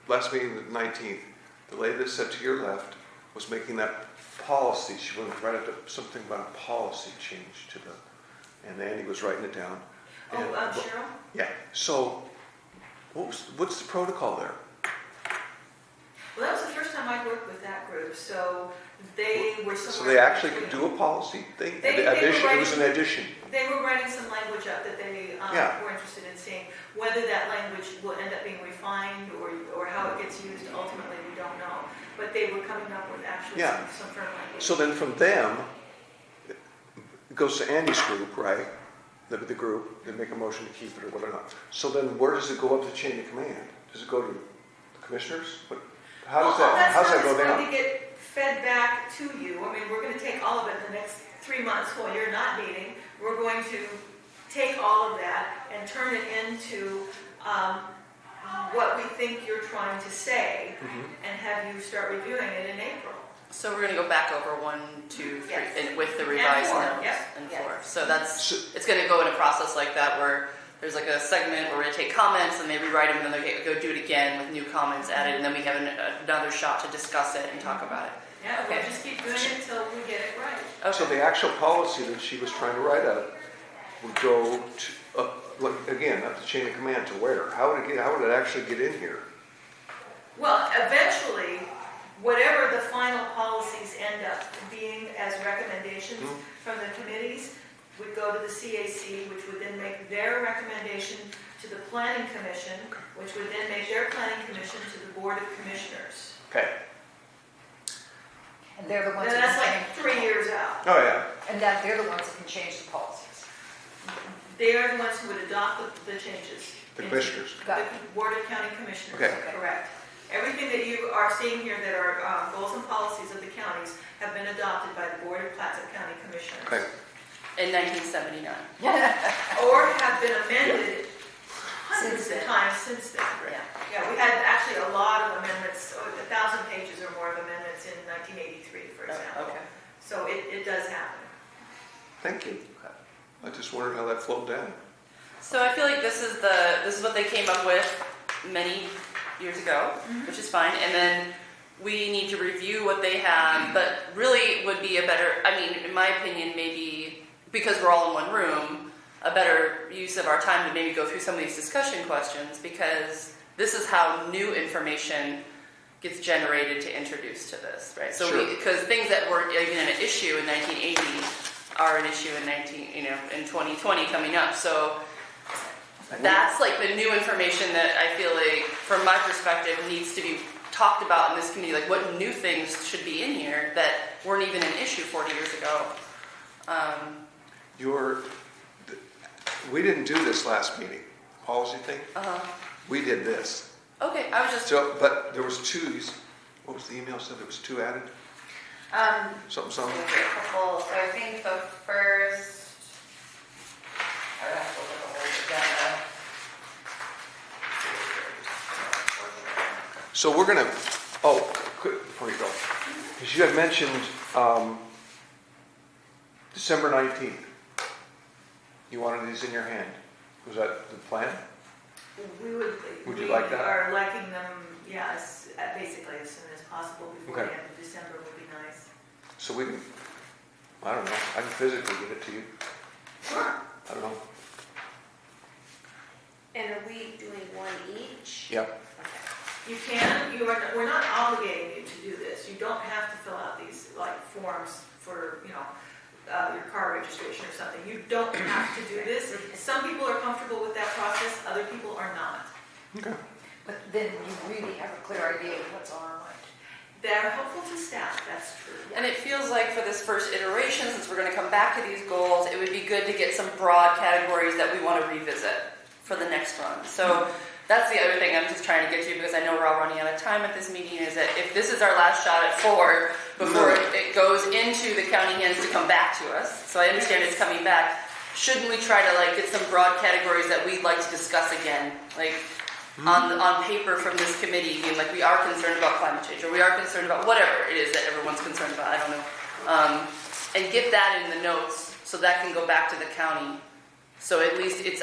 last meeting, the 19th, the lady that sat to your left was making that policy. She wanted to write something about a policy change to and Andy was writing it down. And, Cheryl? Yeah. So, what's the protocol there? Well, that was the first time I worked with that group, so they were somewhere. So they actually could do a policy thing? It was an addition. They were writing some language up that they were interested in seeing. Whether that language will end up being refined or how it gets used, ultimately, we don't know. But they were coming up with actually some firm language. So then from them, it goes to Andy's group, right? The group, they make a motion to keep it or whatever. So then where does it go up the chain of command? Does it go to the commissioners? How does that go down? That's going to get fed back to you. I mean, we're going to take all of it in the next 3 months while you're not meeting. We're going to take all of that and turn it into what we think you're trying to say, and have you start reviewing it in April. So we're going to go back over 1, 2, 3, Yes. and with the revised four, notes yes. and Yes. 4. So it's going to go in a process like that where there's like a segment where we're going to take comments and they rewrite them and then they go do it again with new comments added, and then we have another shot to discuss it and talk about it. Yeah, Okay. we'll just keep doing it until we get it right. Okay. So the actual policy that she was trying to write up would go to, again, up the chain of command to where? How would it actually get in here? Well, eventually, whatever the final policies end up being as recommendations from the committees would go to the CAC, which would then make their recommendation to the Planning Commission, which would then make their Planning Commission to the Board of Commissioners. Okay. And they're the ones And that that's can like change. 3 years out. Oh, yeah. And that they're the ones that can change the policies. They are the ones who would adopt the changes. The commissioners. Got The it. Board of County Commissioners, Okay. correct. Everything that you are seeing here that are goals and policies of the counties have been adopted by the Board of Clatsop County Commissioners. Okay. In 1979. Or have been amended hundreds Since of then. times since then. Yeah. Yeah, we had actually a lot of amendments, 1,000 pages or more of amendments in 1983, for example. Okay. So it does happen. Thank you. I just wondered how that flowed down. So I feel like this is what they came up with many years ago, which is fine. And then we need to review what they have, but really would be a better, in my opinion, maybe because we're all in one room, a better use of our time to maybe go through some of these discussion questions, because this is how new information gets generated to introduce to this, right? So Sure. because things that were even an issue in 1980 are an issue in 2020 coming up. So That's like the new information that I feel like, from my perspective, needs to be talked about in this community. Like, what new things should be in here that weren't even an issue 40 years ago? We didn't do this last meeting, policy thing. Uh-huh. We did this. Okay, I was just... So, but there was two, what was the email said, there was two added? Something. So I think the first, I would have to look at the whole agenda. So we're gonna, quick, before you go, because you had mentioned December 19th. You wanted these in your hand. Was that the plan? Would you like that? We are liking them, yes, basically as soon as possible before the Okay. end of December would be nice. So we can, I don't know, I can physically give it to you. I don't know. And are we doing one each? Yep. You can, we're not obligating you to do this. You don't have to fill out these like forms for, your car registration or something. You don't have to do this. Some people are comfortable with that process, other people are not. Okay. But then you really have a clear idea of what's on our mind. They're helpful to staff, that's true. And it feels like for this first iteration, since we're going to come back to these goals, it would be good to get some broad categories that we want to revisit for the next run. So that's the other thing I'm just trying to get to, because I know we're all running out of time at this meeting, is that if this is our last shot at 4 before it goes into the county hands to come back to us, so I understand it's coming back, shouldn't we try to like get some broad categories that we'd like to discuss again? Like on paper from this committee, being like, we are concerned about climate change, or we are concerned about whatever it is that everyone's concerned about, I don't know. And get that in the notes so that can go back to the county. So at least it's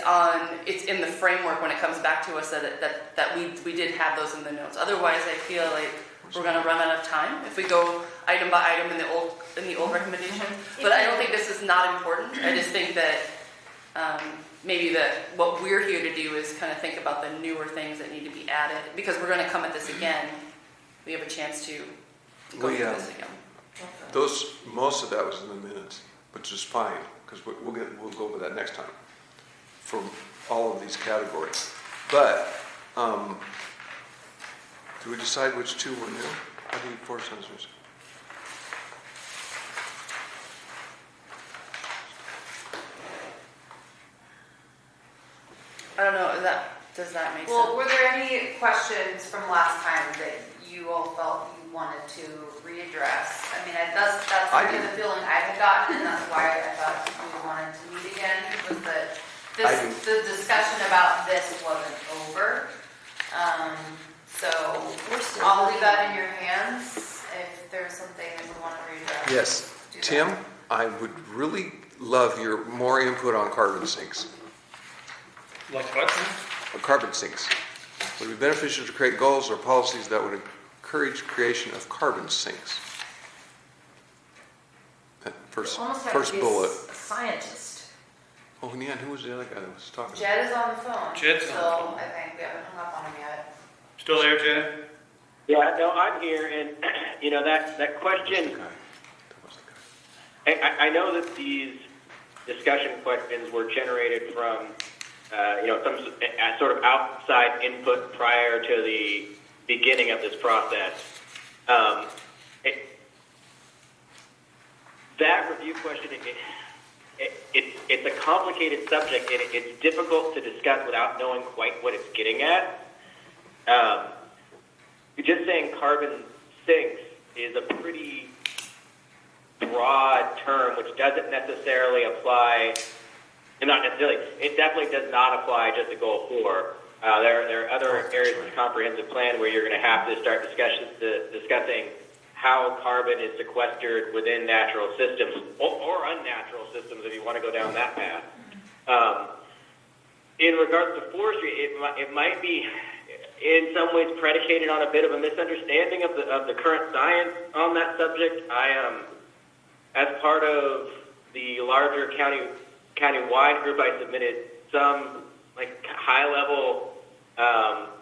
in the framework when it comes back to us that we did have those in the notes. Otherwise, I feel like we're going to run out of time if we go item by item in the old recommendation. But I don't think this is not important. I just think that maybe what we're here to do is kind of think about the newer things that need to be added, because we're going to come at this again. We have a chance to go through this again. Most of that was in the minutes, which is fine, because we'll go over that next time for all of these categories. But do we decide which two were new? How do you force sensors? I don't know. Does that make Well, sense? were there any questions from last time that you all felt you wanted to readdress? I mean, that's I kind of the feeling I had gotten, and that's why I thought we wanted to meet again, was that the discussion about this wasn't over. So I'll leave that in your hands if there's something that we want to readdress. Yes. Do Tim, that. I would really love your more input on carbon sinks. Like what? Carbon sinks. Would it be beneficial to create goals or policies that would encourage creation of carbon sinks? That first You almost have to be bullet. a scientist. Oh, yeah, and who was the other guy that was talking? Jed is on the phone. Jed's on the still, phone. I think we haven't hung up on him yet. Still there, Jen? Yeah, no, I'm here, and that That was question. the guy. That was the guy. I know that these discussion questions were generated from some sort of outside input prior to the beginning of this process. That review question, it's a complicated subject, and it's difficult to discuss without knowing quite what it's getting at. Just saying carbon sinks is a pretty broad term, which doesn't necessarily apply. Not necessarily. It definitely does not apply just to Goal 4. There are other areas of the comprehensive plan where you're going to have to start discussing how carbon is sequestered within natural systems or unnatural systems, if you want to go down that path. In regards to forestry, it might be in some ways predicated on a bit of a misunderstanding of the current science on that subject. As part of the larger county-wide group, I submitted some high-level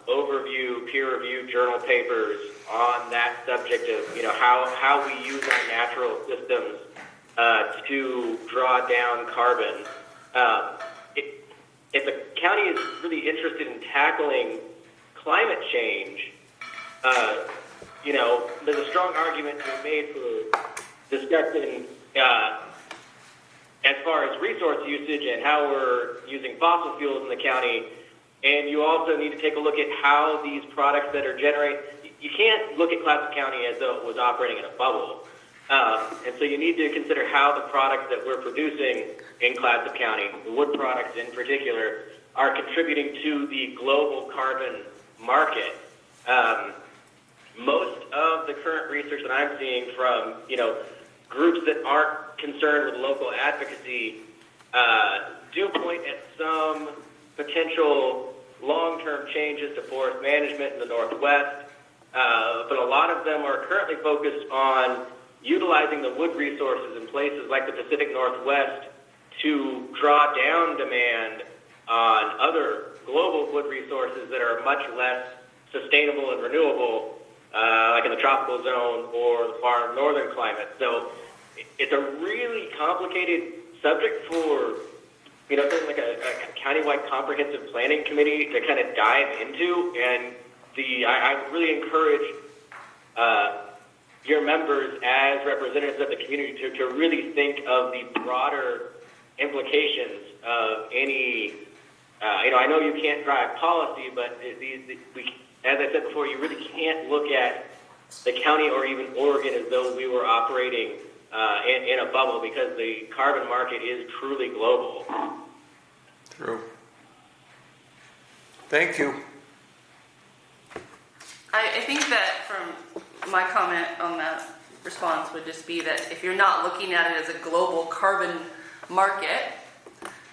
overview, peer-reviewed journal papers on that subject of how we use our natural systems to draw down carbon. if the county is really interested in tackling climate change, there's a strong argument to be made for discussing as far as resource usage and how we're using fossil fuels in the county. And you also need to take a look at how these products that are generated, you can't look at Clatsop County as though it was operating in a bubble. And so you need to consider how the products that we're producing in Clatsop County, the wood products in particular, are contributing to the global carbon market. Most of the current research that I'm seeing from, groups that aren't concerned with local advocacy do point at some potential long-term changes to forest management in the Northwest, but a lot of them are currently focused on utilizing the wood resources in places like the Pacific Northwest to draw down demand on other global wood resources that are much less sustainable and renewable, like in the tropical zone or the far northern climate. So it's a really complicated subject for, something like a countywide comprehensive planning committee to kind of dive into. And I really encourage your members as representatives of the community to really think of the broader implications of any, I know you can't drive policy, but as I said before, you really can't look at the county or even Oregon as though we were operating in a bubble, because the carbon market is truly global. True. Thank you. I think that from my comment on that response would just be that if you're not looking at it as a global carbon market,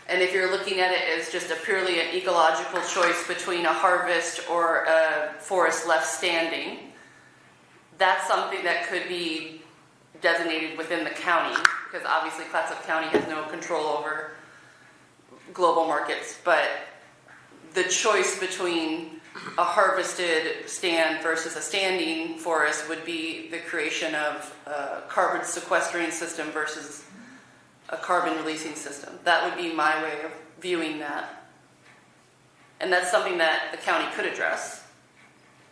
and if you're looking at it as just a purely an ecological choice between a harvest or a forest left standing, that's something that could be designated within the county, because obviously Clatsop County has no control over global markets, but the choice between a harvested stand versus a standing forest would be the creation of a carbon sequestering system versus a carbon releasing system. That would be my way of viewing that. And that's something that the county could address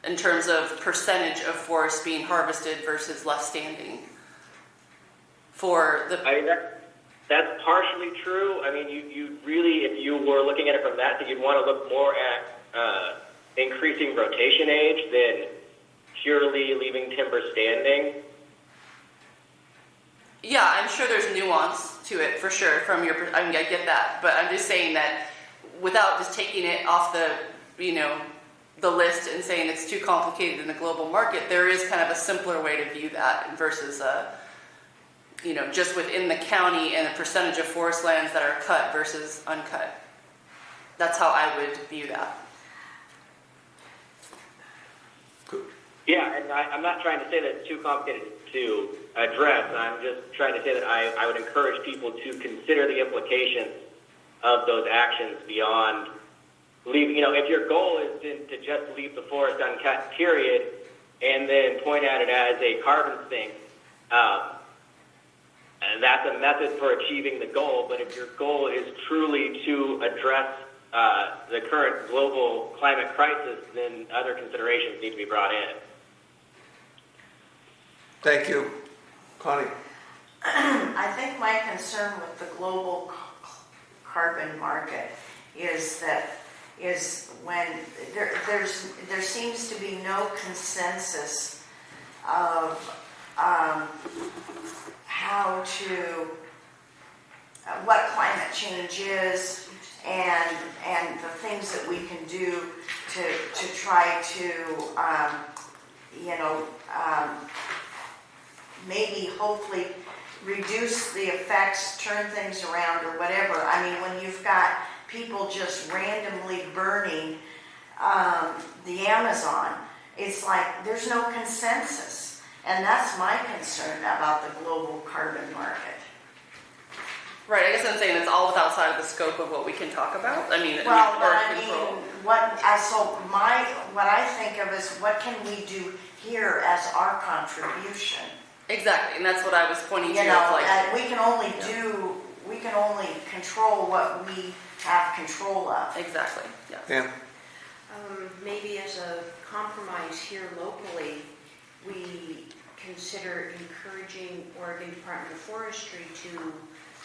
in terms of percentage of forests being harvested versus left standing. That's partially true. I mean, you really, if you were looking at it from that, you'd want to look more at increasing rotation age than purely leaving timber standing. Yeah, I'm sure there's nuance to it for sure from your, I get that, but I'm just saying that without just taking it off the, the list and saying it's too complicated in the global market, there is kind of a simpler way to view that versus, just within the county and the percentage of forest lands that are cut versus uncut. That's how I would view that. Yeah, and I'm not trying to say that it's too complicated to address. I'm just trying to say that I would encourage people to consider the implications of those actions beyond leaving. If your goal is to just leave the forest uncut, period, and then point at it as a carbon sink, and that's a method for achieving the goal. But if your goal is truly to address the current global climate crisis, then other considerations need to be brought in. Thank you. Connie? I think my concern with the global carbon market is when there seems to be no consensus of what climate change is and the things that we can do to try to maybe hopefully reduce the effects, turn things around or whatever. I mean, when you've got people just randomly burning the Amazon, it's like there's no consensus. And that's my concern about the global carbon market. Right, I guess I'm saying it's all outside of the scope of what we can talk about. What I think of is what can we do here as our contribution? Exactly, and that's what I was pointing to. We can only do can only control what we have control of. Exactly, yeah. Dan? Maybe as a compromise here locally, we consider encouraging Oregon Department of Forestry to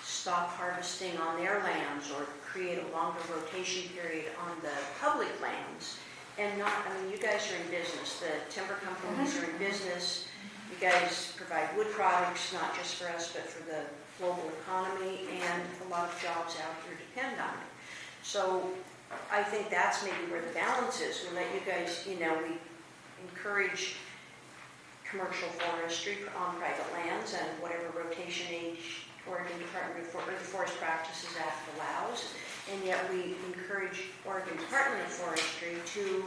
stop harvesting on their lands or create a longer rotation period on the public lands. And not, I mean, you guys are in business, the timber companies are in business. You guys provide wood products, not just for us, but for the global economy, and a lot of jobs out here depend on it. So I think that's maybe where the balance is. We let you guys, we encourage commercial forestry on private lands and whatever rotation age Oregon Department of the Forest Practices Act allows. And yet we encourage Oregon Department of Forestry to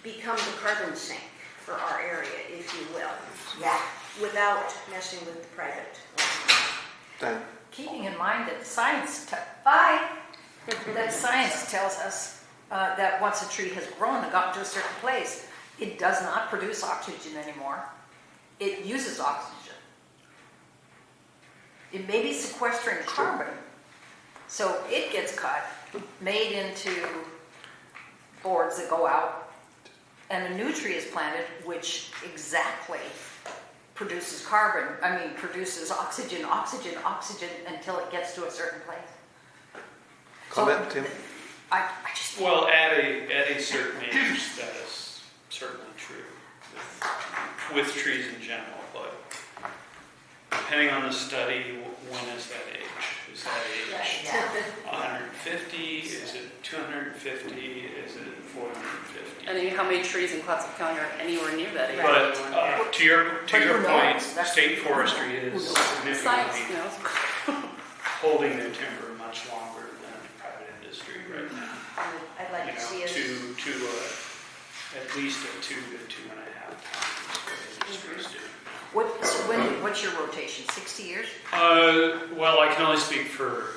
become the carbon sink for our area, if you will. Yeah. Without messing with the private land. Dan? Keeping in mind that science tells us that once a tree has grown and gotten to a certain place, it does not produce oxygen anymore. It uses oxygen. It may be sequestering carbon, so it gets cut, made into boards that go out, and a new tree is planted, which exactly produces produces oxygen, until it gets to a certain place. Comment, Tim? I just Well, at a certain age, that is certainly true with trees in general, but depending on the study, when is that age? Is that age 150? Is it 250? Is it 450? And then how many trees in Clatsop County are anywhere near that age? But to your point, state forestry is Science, significantly holding their timber much longer than private industry right now. I'd like to see us. At least a 2 to 2.5 times what industry is doing. what's your rotation? 60 years? Well, I can only speak for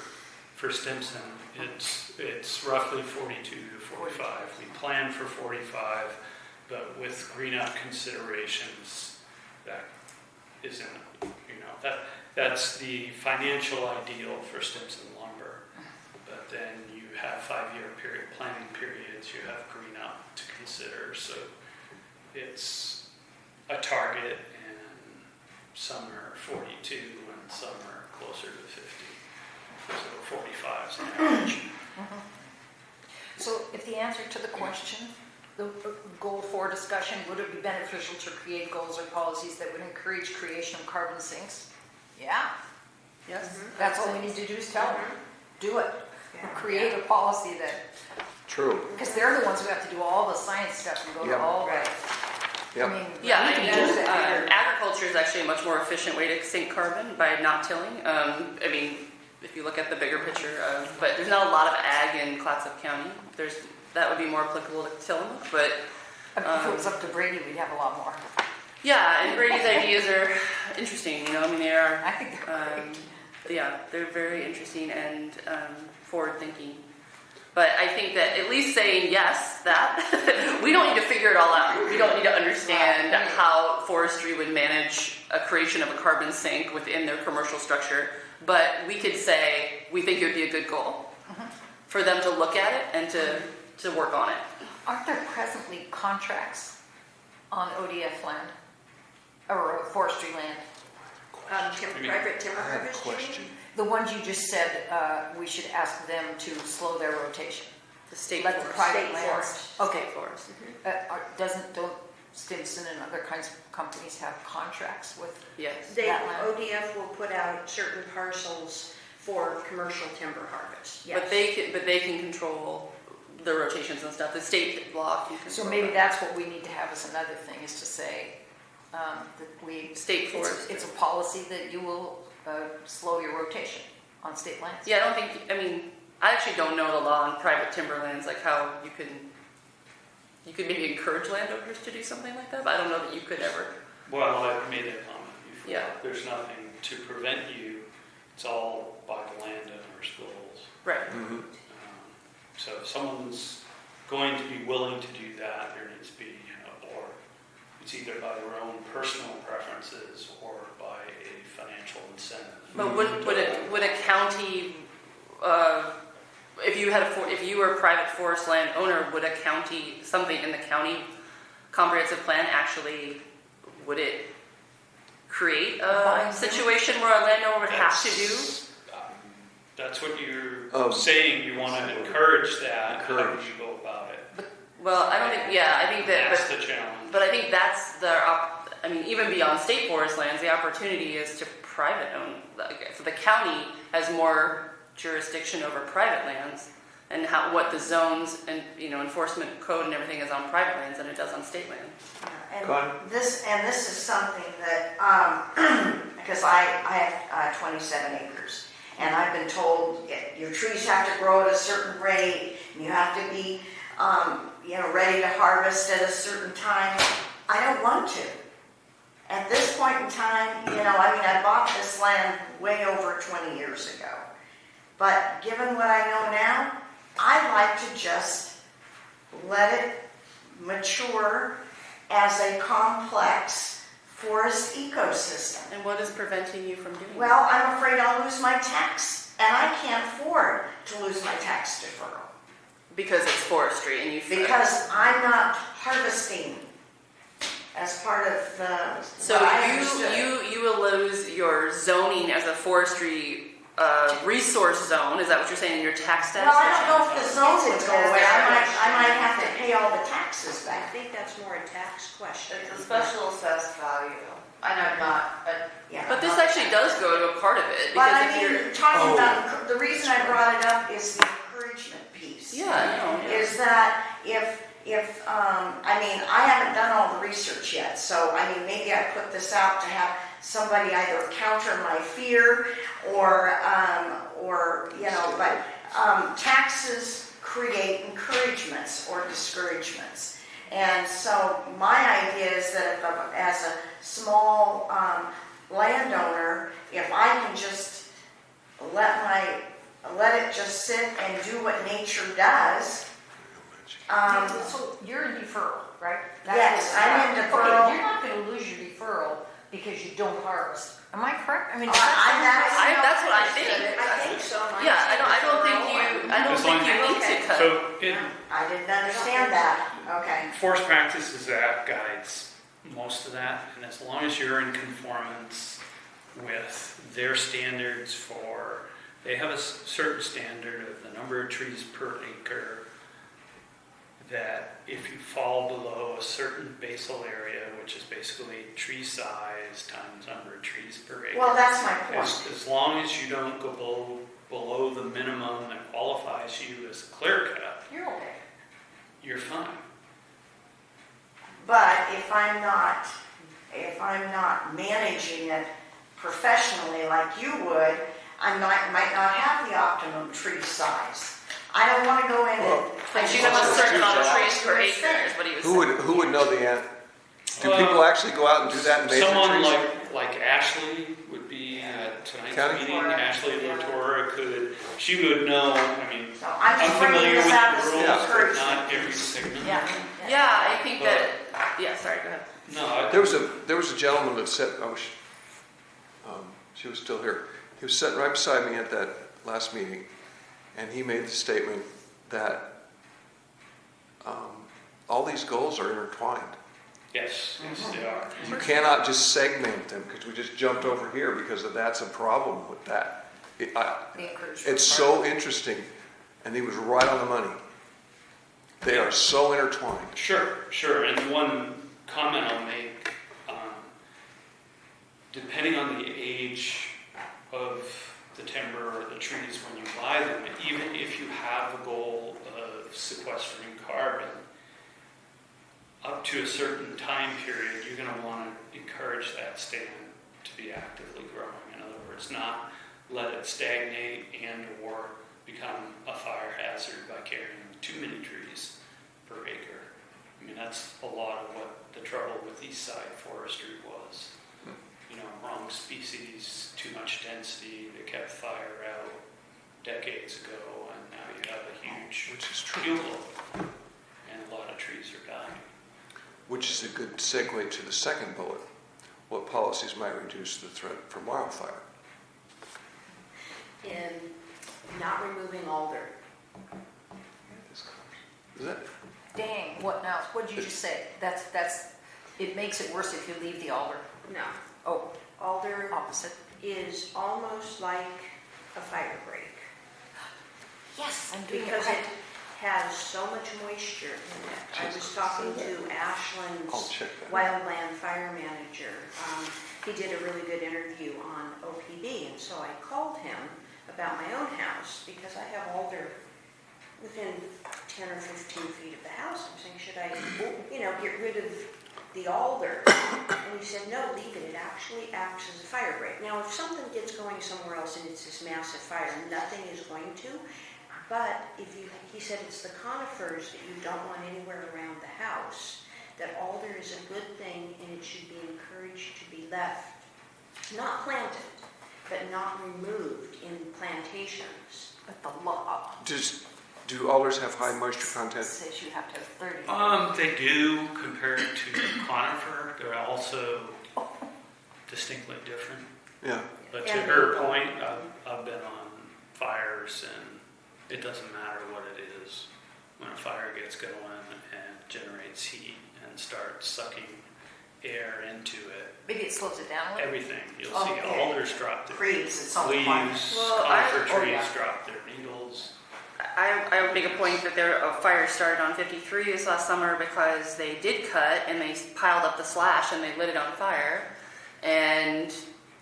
Stimson. It's roughly 42 to 45. We plan for 45, but with green-up considerations, that isn't, that's the financial ideal for Stimson lumber. But then you have 5-year planning periods, you have green-up to consider, so it's a target, and some are 42 and some are closer to 50. So 45 is an average. So if the answer to the question, the goal for discussion, would it be beneficial to create goals or policies that would encourage creation of carbon sinks? Yeah. Yes. That's all we need to do is tell them. Do it. Create a policy that, True. because they're the ones who have to do all the science stuff and go to Yep. all the, Yep. Yeah, we I can mean, do that here. agriculture is actually a much more efficient way to sink carbon by not tilling. I mean, if you look at the bigger picture, but there's not a lot of ag in Clatsop County. That would be more applicable to Tillamook, but if it was up to Brady, we'd have a lot more. yeah, and Brady's ideas are interesting. I mean, they are. I think they're great. Yeah, they're very interesting and forward-thinking. But I think that at least saying yes, that we don't need to figure it all out. We don't need to understand how forestry would manage a creation of a carbon sink within their commercial structure. But we could say, we think it would be a good goal for them to look at it and to work on it. Aren't there presently contracts on ODF land or forestry land? Private timber I have a harvest. question. The ones you just said we should ask them to slow their rotation. The state Let the forest. private State lands. forest. Okay. State forest. Don't Stimson and other kinds of companies have contracts with? Yes. That land. ODF will put out certain parcels for commercial timber harvest. Yes. But they can control the rotations and stuff. The state law can control. So maybe that. that's what we need to have as another thing, is to say that we. State forest. It's a policy that you will slow your rotation on state lands. Yeah, I actually don't know the law on private timberlands, like how you could maybe encourage landowners to do something like that, but I don't know that you could ever. Well, I've made that comment before. Yeah. There's nothing to prevent you. It's all by the landowner's goals. Right. So if someone's going to be willing to do that, there needs to be a board. It's either by their own personal preferences or by a financial incentive. But would a county, if you were a private forest land owner, would a county, something in the county comprehensive plan actually, would it create a situation where a landowner would have to do? That's what you're Oh. saying, you want to encourage that, how do Encourage. you go about it? Well, I don't think, I think that, That's the challenge. but I think that's even beyond state forest lands, the opportunity is to private own. So the county has more jurisdiction over private lands and what the zones and, enforcement code and everything is on private lands than it does on state land. Go on. And this is something that, because I have 27 acres, and I've been told your trees have to grow at a certain rate, and you have to be, ready to harvest at a certain time. I don't want to. At this point in time, I bought this land way over 20 years ago. But given what I know now, I like to just let it mature as a complex forest ecosystem. And what is preventing you from doing that? Well, I'm afraid I'll lose my tax, and I can't afford to lose my tax deferral Because it's forestry and you because I'm not harvesting as part of the. So what I understood. you will lose your zoning as a forestry resource zone. Is that what you're saying in your tax status? Well, I don't know if the zone would go away. I might have to pay all the taxes I back. think that's more a tax question. It's a special assessed value. I know not, Yeah. But this actually does go to a part of it But because I if you're mean, talking about, the reason I brought it up is the encouragement piece. yeah, I know. Is that if I haven't done all the research yet, so maybe I put this out to have somebody either counter my fear or but taxes create encouragements or discouragements. And so my idea is that as a small landowner, if I can just let it just sit and do what nature does. So you're in deferral, right? Yes, I'm in deferral. Okay, you're not going to lose your deferral because you don't harvest. Am I correct? That's what I think. I think so. Yeah, I don't think you need to cut. So, I didn't understand that. Okay. Forest Practices Act guides most of that, and as long as you're in conformance with their standards they have a certain standard of the number of trees per acre, that if you fall below a certain basal area, which is basically tree size times number of trees per acre. Well, that's my point. As long as you don't go below the minimum that qualifies you as a clear cut, You're okay. you're fine. But if I'm not managing it professionally like you would, I might not have the optimum tree size. I don't want to go in But you have a certain amount of trees per acre is what he was saying. Who would know the answer? Do people actually go out and do that and measure Someone trees? like Ashley would be at tonight's County? meeting. Ashley Latorra she would know. So I'm just I'm bringing familiar this with out the as rules, an but encouragement. not every segment. Yeah, I think that. Yeah, sorry. Go ahead. No, There was a gentleman that said, she was still here. He was sitting right beside me at that last meeting, and he made the statement that all these goals are intertwined. yes, they are. You cannot just segment them because we just jumped over here because that's a problem with that. It's so interesting, and he was right on the money. They are so intertwined. Sure. And one comment I'll make, depending on the age of the timber or the trees when you buy them, even if you have a goal of sequestering carbon, up to a certain time period, you're going to want to encourage that stand to be actively growing. In other words, not let it stagnate and or become a fire hazard by carrying too many trees per acre. I mean, that's a lot of what the trouble with east side forestry was. Wrong species, too much density that kept fire out decades ago, and now you have a huge Which is true. fuel load, and a lot of trees are dying. which is a good segue to the second bullet. What policies might reduce the threat from wildfire? In not removing alder. Is that? Dang, what now? What did you just say? It makes it worse if you leave the alder. No, Oh, alder opposite. is almost like a fire break Yes, I'm doing it because right. it has so much moisture in it. I was talking to Ashland's I'll check that. wildland fire manager. He did a really good interview on OPB, and so I called him about my own house because I have alder within 10 or 15 feet of the house. I'm saying, should I, get rid of the alder? And he said, no, leave it. It actually acts as a fire break. Now, if something gets going somewhere else and it's this massive fire, nothing is going to. But he said it's the conifers that you don't want anywhere around the house, that alder is a good thing and it should be encouraged to be left, not planted, but not removed in plantations. But the law Do alders have high moisture content? says you have to have 30. They do compared to conifer. They're also distinctly different. Yeah. But to And her maple. point, I've been on fires, and it doesn't matter what it is. When a fire gets going and generates heat and starts sucking air into it, Maybe it slows it down a little. everything, you'll see Okay. alders drop their Creeps, it's on the climate. leaves, Well, conifer oh, trees yeah. drop their needles. I would make a point that a fire started on 53 this last summer because they did cut and they piled up the slash and they lit it on fire. And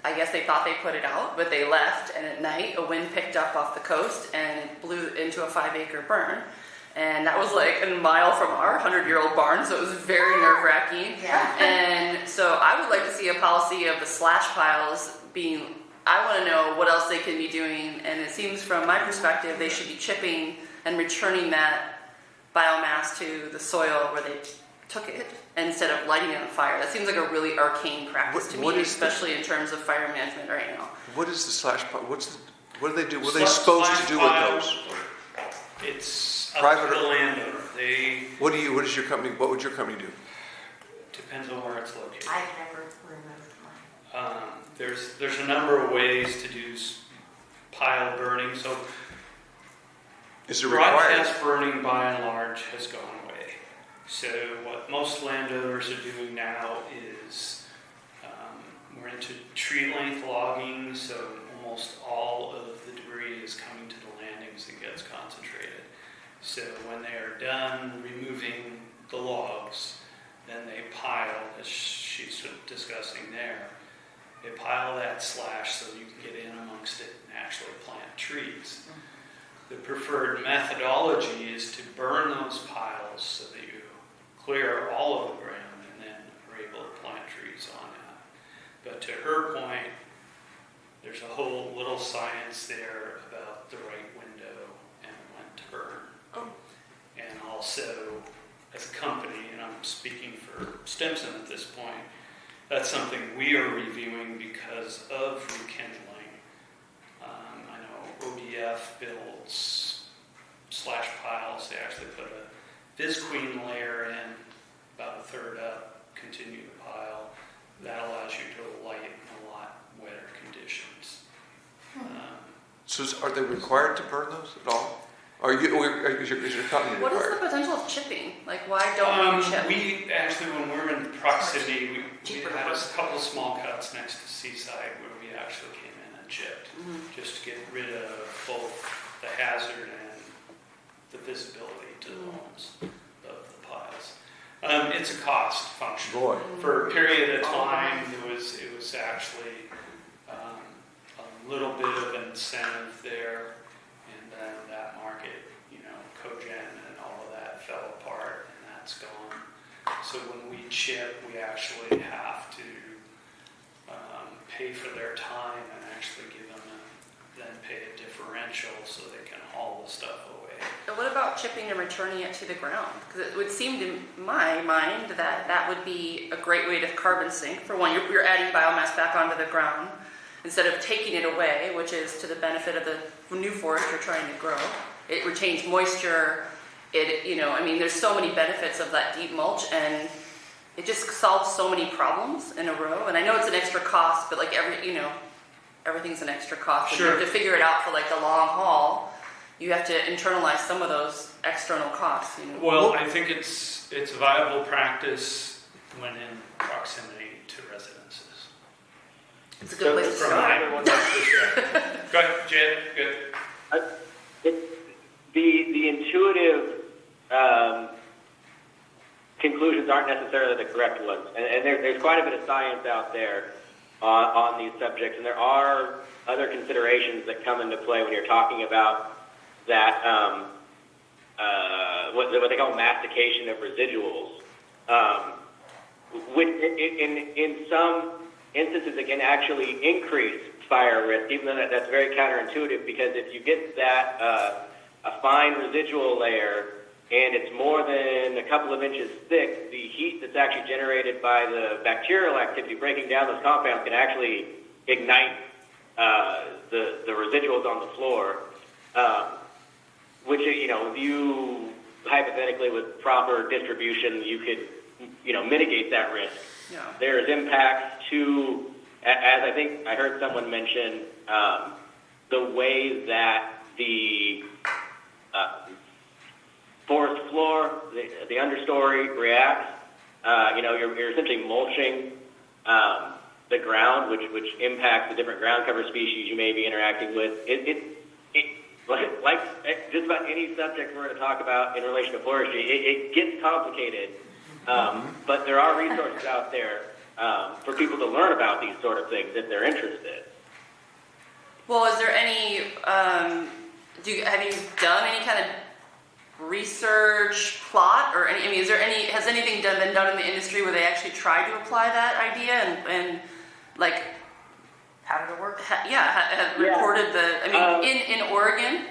I guess they thought they put it out, but they left. And at night, a wind picked up off the coast and it blew into a 5-acre burn. And that was like a mile from our 100-year-old barn, so it was very nerve-wracking. Yeah. And so I would like to see a policy of the slash piles being, I want to know what else they can be doing. And it seems from my perspective, they should be chipping and returning that biomass to the soil where they took it instead of lighting it on fire. That seems like a really arcane practice to What me, is especially in terms of fire management right now. What is the slash pile? What do they do? What are they Slash supposed to do with piles, those? It's up Private to the or- landowner. What What would your company do? depends on where it's located. I've never removed mine. There's a number of ways to do pile burning. So Is it required? broadcast burning, by and large, has gone away. So what most landowners are doing now is we're into tree length logging, so almost all of the debris is coming to the landings and gets concentrated. So when they are done removing the logs, then they pile, as she's discussing there, they pile that slash so you can get in amongst it and actually plant trees. The preferred methodology is to burn those piles so that you clear all of the ground and then are able to plant trees on that. But to her point, there's a whole little science there about the right window and when to burn. And also, as a company, and I'm speaking for Stimson at this point, that's something we are reviewing because of rekindling. I know ODF builds slash piles. They actually put a visqueen layer in, about a third up, continue to pile. That allows you to light in a lot wetter conditions. So are they required to burn those at all? Is your company What is the required? potential of chipping? Like, why don't we chip? We actually, when we're in proximity, we Cheaper had a to burn. couple small cuts next to Seaside where we actually came in and chipped, just to get rid of both the hazard and the visibility to the homes of the piles. It's a cost function. Boy. For a period of time, it was actually a little bit of incentive there, and then that market, cogen and all of that fell apart, and that's gone. So when we chip, we actually have to pay for their time and actually give them then pay a differential so they can haul the stuff away. But what about chipping and returning it to the ground? Because it would seem to my mind that that would be a great way to carbon sink. For one, you're adding biomass back onto the ground instead of taking it away, which is to the benefit of the new forest you're trying to grow. It retains moisture. There's so many benefits of that deep mulch, and it just solves so many problems in a row. And I know it's an extra cost, but like everything's an extra cost. And Sure. you have to figure it out for like the long haul. You have to internalize some of those external costs, you know. Well, I think it's a viable practice when in proximity to residences. It's a good place to From start. everyone's perspective. Go ahead, Jed. Good. The intuitive conclusions aren't necessarily the correct ones, and there's quite a bit of science out there on these subjects, and there are other considerations that come into play when you're talking about that what they call mastication of residuals, which in some instances it can actually increase fire risk, even though that's very counterintuitive, because if you get that a fine residual layer and it's more than a couple of inches thick, the heat that's actually generated by the bacterial activity breaking down those compounds can actually ignite the residuals on the floor, which, if you hypothetically with proper distribution, you could, mitigate that risk. Yeah. There's impacts to, as I think I heard someone mention, the way that the forest floor, the understory reacts. You're essentially mulching the ground, which impacts the different ground cover species you may be interacting with. Like just about any subject we're going to talk about in relation to forestry, it gets complicated. But there are resources out there for people to learn about these sort of things if they're interested. Well, is there any, have you done any kind of research plot or has anything been done in the industry where they actually tried to apply that idea and like, How did it work? have reported in Oregon?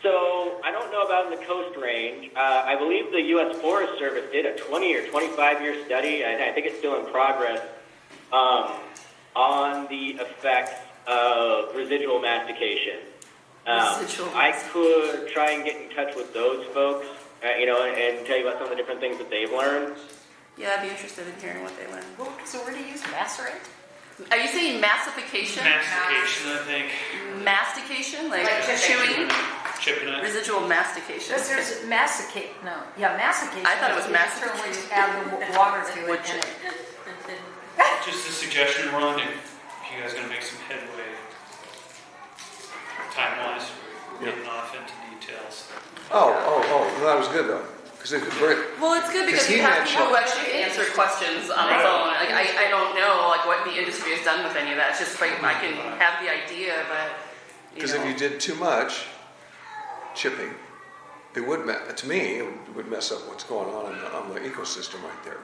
So I don't know about in the Coast Range. I believe the U.S. Forest Service did a 20 or 25-year study, and I think it's still in progress, on the effects of residual mastication. I could try and get in touch with those folks, and tell you about some of the different things that they've learned. Yeah, I'd be interested in hearing what they learned. So where do you use macerate? Are you saying massification? Mastication, I think. Mastication? Like Like chewing? Chipping it. Residual mastication. Because there's massicate, no, yeah, mastication. I thought it was is the term where you add the water to it and it. Just a suggestion, Ron, if you guys are going to make some headway time-wise, we're getting off into details. Oh, that was good though. Because Well, it's good because Because he you have mentioned- people who actually answer questions on the phone. Like I don't know like what the industry has done with any of that. It's just like I can have the idea, but because if you did too much chipping, it would to me it would mess up what's going on on the ecosystem right there.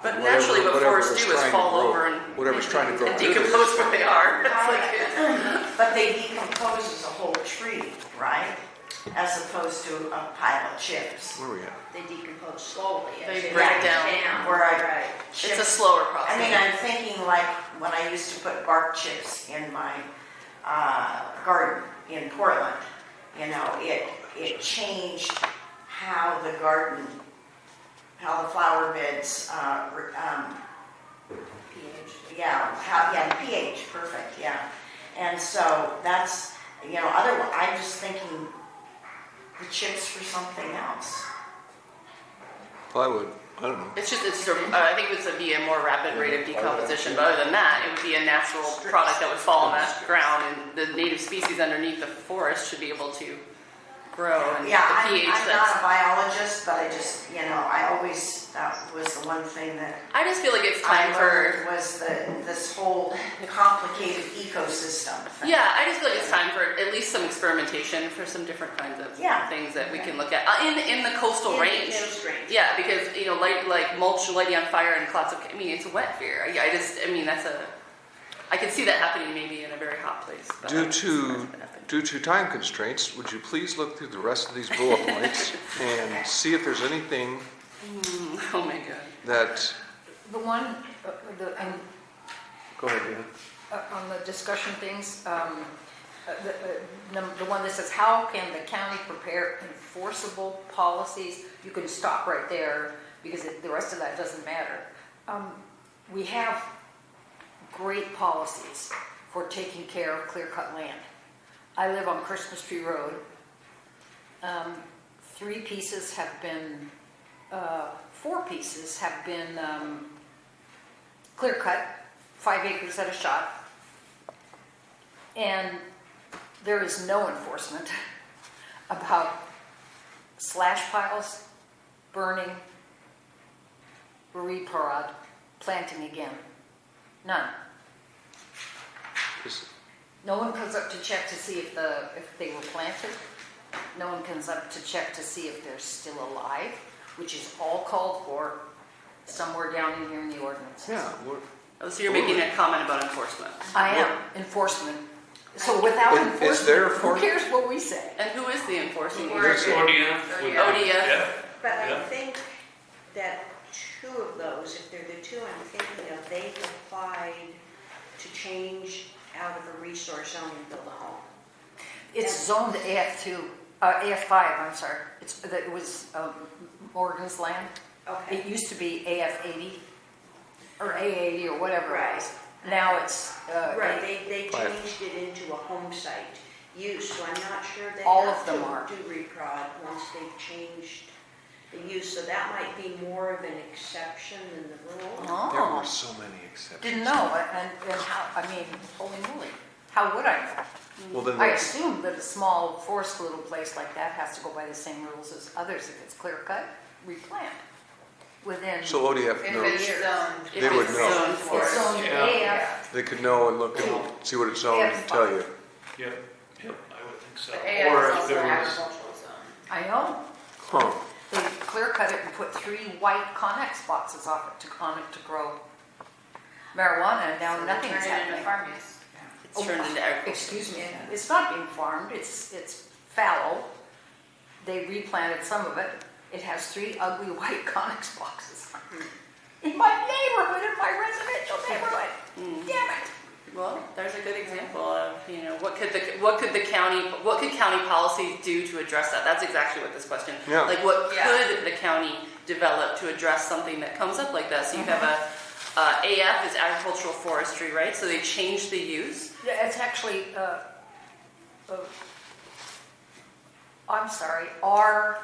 But Whatever- naturally, what whatever forests was do is trying to fall grow- over and whatever's trying to grow and through this. decompose where they are. It's like But they decompose as a whole tree, right? As opposed to a pile of chips. Where are we at? They decompose slowly. as They break down. Where I Right. it's a chips. slower process. I mean, I'm thinking like when I used to put bark chips in my garden in Portland. It changed how the garden, how the flower beds, pH, perfect, yeah. And so that's, otherwise, I'm just thinking the chips for something else. Plywood. I don't know. It's I think this would be a more rapid rate of decomposition, but other than that, it would be a natural product that would fall on that ground, and the native species underneath the forest should be able to grow, and Yeah, the pH I'm that's... not a biologist, but I just, that was the one thing that I just feel like it's I time for... learned was this whole complicated ecosystem thing. Yeah, I just feel like it's time for at least some experimentation for some different kinds of Yeah. things that we can look at in the coastal range. Range. Yeah, because like mulch lighting on fire and clouds of. It's wet here. I can see that happening maybe in a very hot place. But Due to time constraints, would you please look through the rest of these bullet points and see if there's anything Oh my god. that... The one, Go ahead, Dan. on the discussion things, the one that says, how can the county prepare enforceable policies? You can stop right there. because the rest of that doesn't matter. We have great policies for taking care of clear-cut land. I live on Christmas Tree Road. 4 pieces have been clear-cut, 5 acres at a shot, and there is no enforcement about slash piles, burning, reparad, planting again. None. Is- No one comes up to check to see if they were planted. No one comes up to check to see if they're still alive, which is all called for somewhere down in here in the ordinance. Yeah, what- Oh, so you're making a comment about enforcement. I am enforcement. So without And is there enforcement, who for- cares what we say? And who is the enforcing Or- agency? ODF would. ODF. Yeah. But I Yeah. think that 2 of those, if they're the 2 I'm thinking of, they've applied to change out of a resource zone and build a home. It's zoned AF5, I'm sorry. It was Morgan's land. Okay. It used to be AF80 or A80 or whatever it was. Right. Now it's Right, they Five. changed it into a home site use, so I'm not sure they All have of them to are. do reprod once they've changed the use, so that might be more of an exception than the rule. There Oh, were so many exceptions. didn't know. And how, I mean, holy moly. How would I know? Well, then, I the- assume that a small forest little place like that has to go by the same rules as others. If it's clear cut, replant within. so ODF If knows. it's zoned. If They would it's know. zoned It's forest. zoned Yeah. AF. They could know and look and see what it's zoned and tell you. Yep, I would think so. But AF Or is if also there an was, agricultural zone. I know. Huh. They clear cut it and put 3 white Connex boxes on it to grow marijuana, and now So they nothing's turn it into happening. farm use. It's turned into agriculture. Excuse me, it's not being farmed, it's fallow. They replanted some of it. It has 3 ugly white Connex boxes on it. In my neighborhood, in my residential neighborhood. Damn it. Well, there's a good example of, what could county policies do to address that? That's exactly what this question. Yeah. Like, what Yeah. could the county develop to address something that comes up like that? So you have AF is agricultural forestry, right? So they changed the use. Yeah, it's actually, I'm sorry, RA.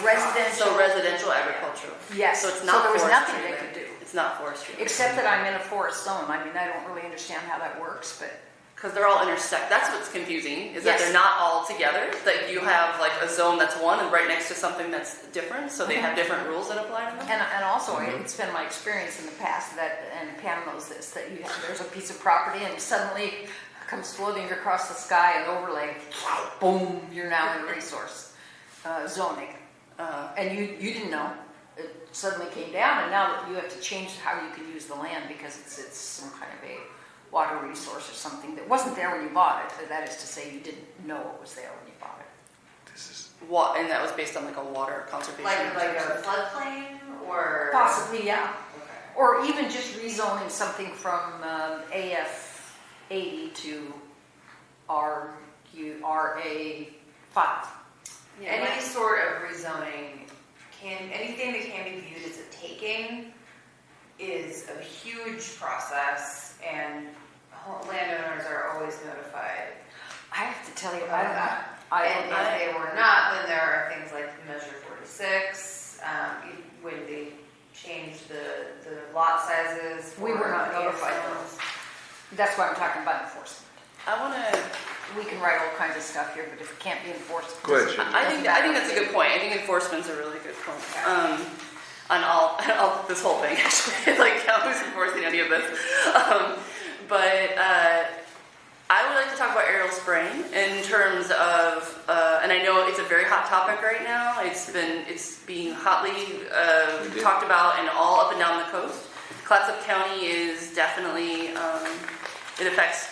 Residential. So residential agricultural. Yes, So it's so not there was forestry nothing they then. could do. It's not forestry. Except that I'm in a forest zone. I mean, I don't really understand how that works, but Because they're all intersect. That's what's confusing, is that Yes. they're not all together. That you have like a zone that's one and right next to something that's different. So they have different rules that apply to them. and also it's been my experience in the past that, and Pam knows this, that there's a piece of property and suddenly comes floating across the sky and overlay, boom, you're now in resource zoning. And you didn't know. It suddenly came down, and now that you have to change how you can use the land because it's some kind of a water resource or something that wasn't there when you bought it. That is to say, you didn't know it was there when you bought it. This is And that was based on like a water conservation. Like a floodplain or? Possibly, yeah. Okay. Or even just rezoning something from AF 80 to RA5. Any sort of rezoning anything that can be viewed as a taking is a huge process, and landowners are always notified I have to tell you, of I don't that. know. And if they were not, then there are things like Measure 46, when they changed the lot sizes. We were not for notified zones. That's why I'm talking about enforcement. I want to. We can write all kinds of stuff here, but if it can't be enforced. Go ahead, it Shannon. I think that's a good point. I think enforcement's a really good point. On all this whole thing actually, like who's enforcing any of this. But I would like to talk about aerial spraying in terms of, and I know it's a very hot topic right now. It's being hotly talked about and all up and down the coast. Clatsop County is definitely it affects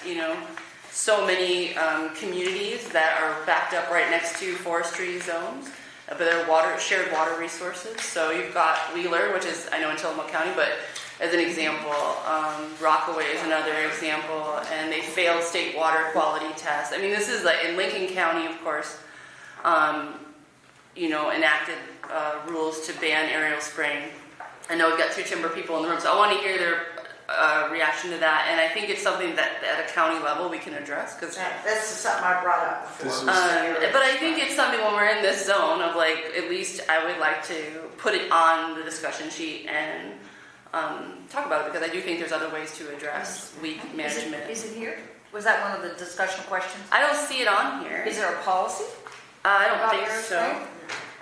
so many communities that are backed up right next to forestry zones, but they're shared water resources. So you've got Wheeler, which is I know in Tillamook County, but as an example, Rockaway is another example, and they failed state water quality tests. I mean, this is like in Lincoln County, of course. enacted rules to ban aerial spraying. I know we've got 2 timber people in the room, so I want to hear their reaction to that. And I think it's something that at a county level we can address because. This is something I brought up before. This is- But I think it's something when we're in this zone of like, at least I would like to put it on the discussion sheet and talk about it because I do think there's other ways to address weed management. Is it here? Was that one of the discussion questions? I don't see it on here. Is there a policy? I don't about think aerial so. spraying?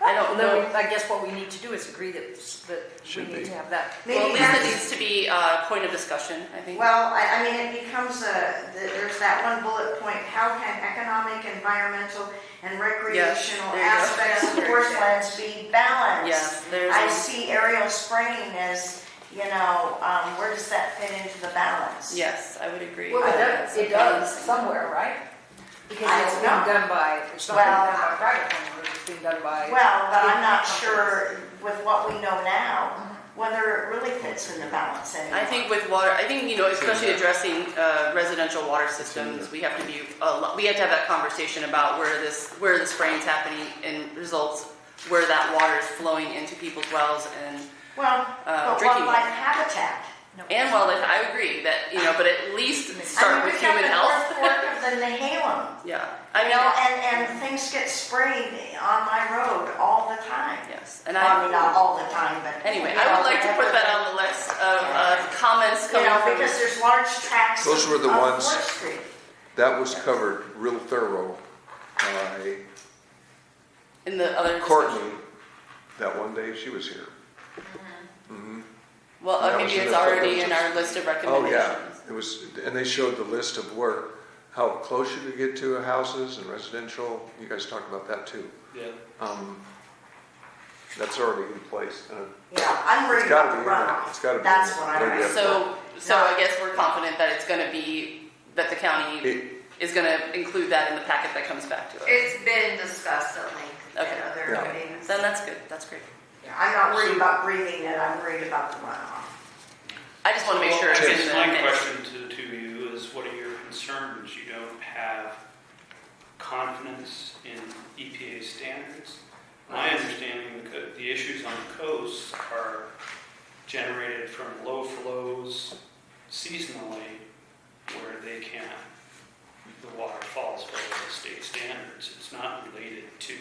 I don't Then know. I guess what we need to do is agree that we Should need be. to have that. Well, at Maybe least it that's- needs to be a point of discussion, I think. Well, I mean, it becomes there's that one bullet point, how can economic, environmental, and recreational there you go. aspects of forest lands be balanced? Yes, there's. I see aerial spraying as, where does that fit into the balance? Yes, I would agree. Well, it does somewhere, right? Because I it's don't being know. done by, it's not Well- being done by private homeowners, it's being done by. Well, but I'm not sure with what we know now, whether it really fits in the balance anymore. I think with water, especially addressing residential water systems, we have to have that conversation about where the spraying's happening and results, where that water is flowing into people's wells and Well, but drinking wildlife water. habitat. Wildlife. I agree that, but at least start with human I health. mean, we've got the North Fork of the Nehalem. Yeah, And things get sprayed on my road all the time. yes, and I mean, not all the time, but. anyway, I would like to put that on the list of comments coming from. Because there's large tracts Those were the of ones- forestry. That was covered real thorough by In the other Courtney that one day she was here. Well, That was maybe in it's the already in photos. our list of Oh, recommendations. yeah, it was, and they showed the list of how close you could get to houses and residential. You guys talked about that too. Yeah. That's already in place. Yeah, I'm worried It's gotta about the be in there. runoff. It's gotta be. That's in what there. I'm Maybe worried So I guess we're confident that it's going to be, that the county It- is going to include that in the packet that comes back to us. It's been discussed at length Okay. in other Yeah. meetings. Then that's good, that's great. I'm not worried about breathing it, I'm worried about the runoff. I just want to make sure it's I in guess the my mix. question to you is, what are your concerns? You don't have confidence in EPA standards? My understanding, the issues on the coast are generated from low flows seasonally, where the water falls below the state standards. It's not related to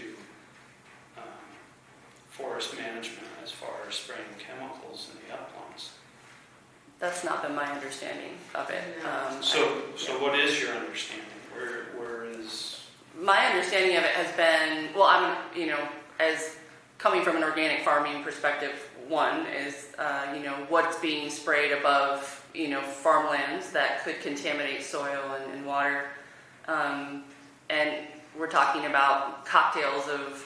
forest management as far as spraying chemicals in the uplands. That's not been my understanding of it. So what is your understanding? Where is? My understanding of it has been, well, I'm, as coming from an organic farming perspective, one is, what's being sprayed above, farmlands that could contaminate soil and water. And we're talking about cocktails of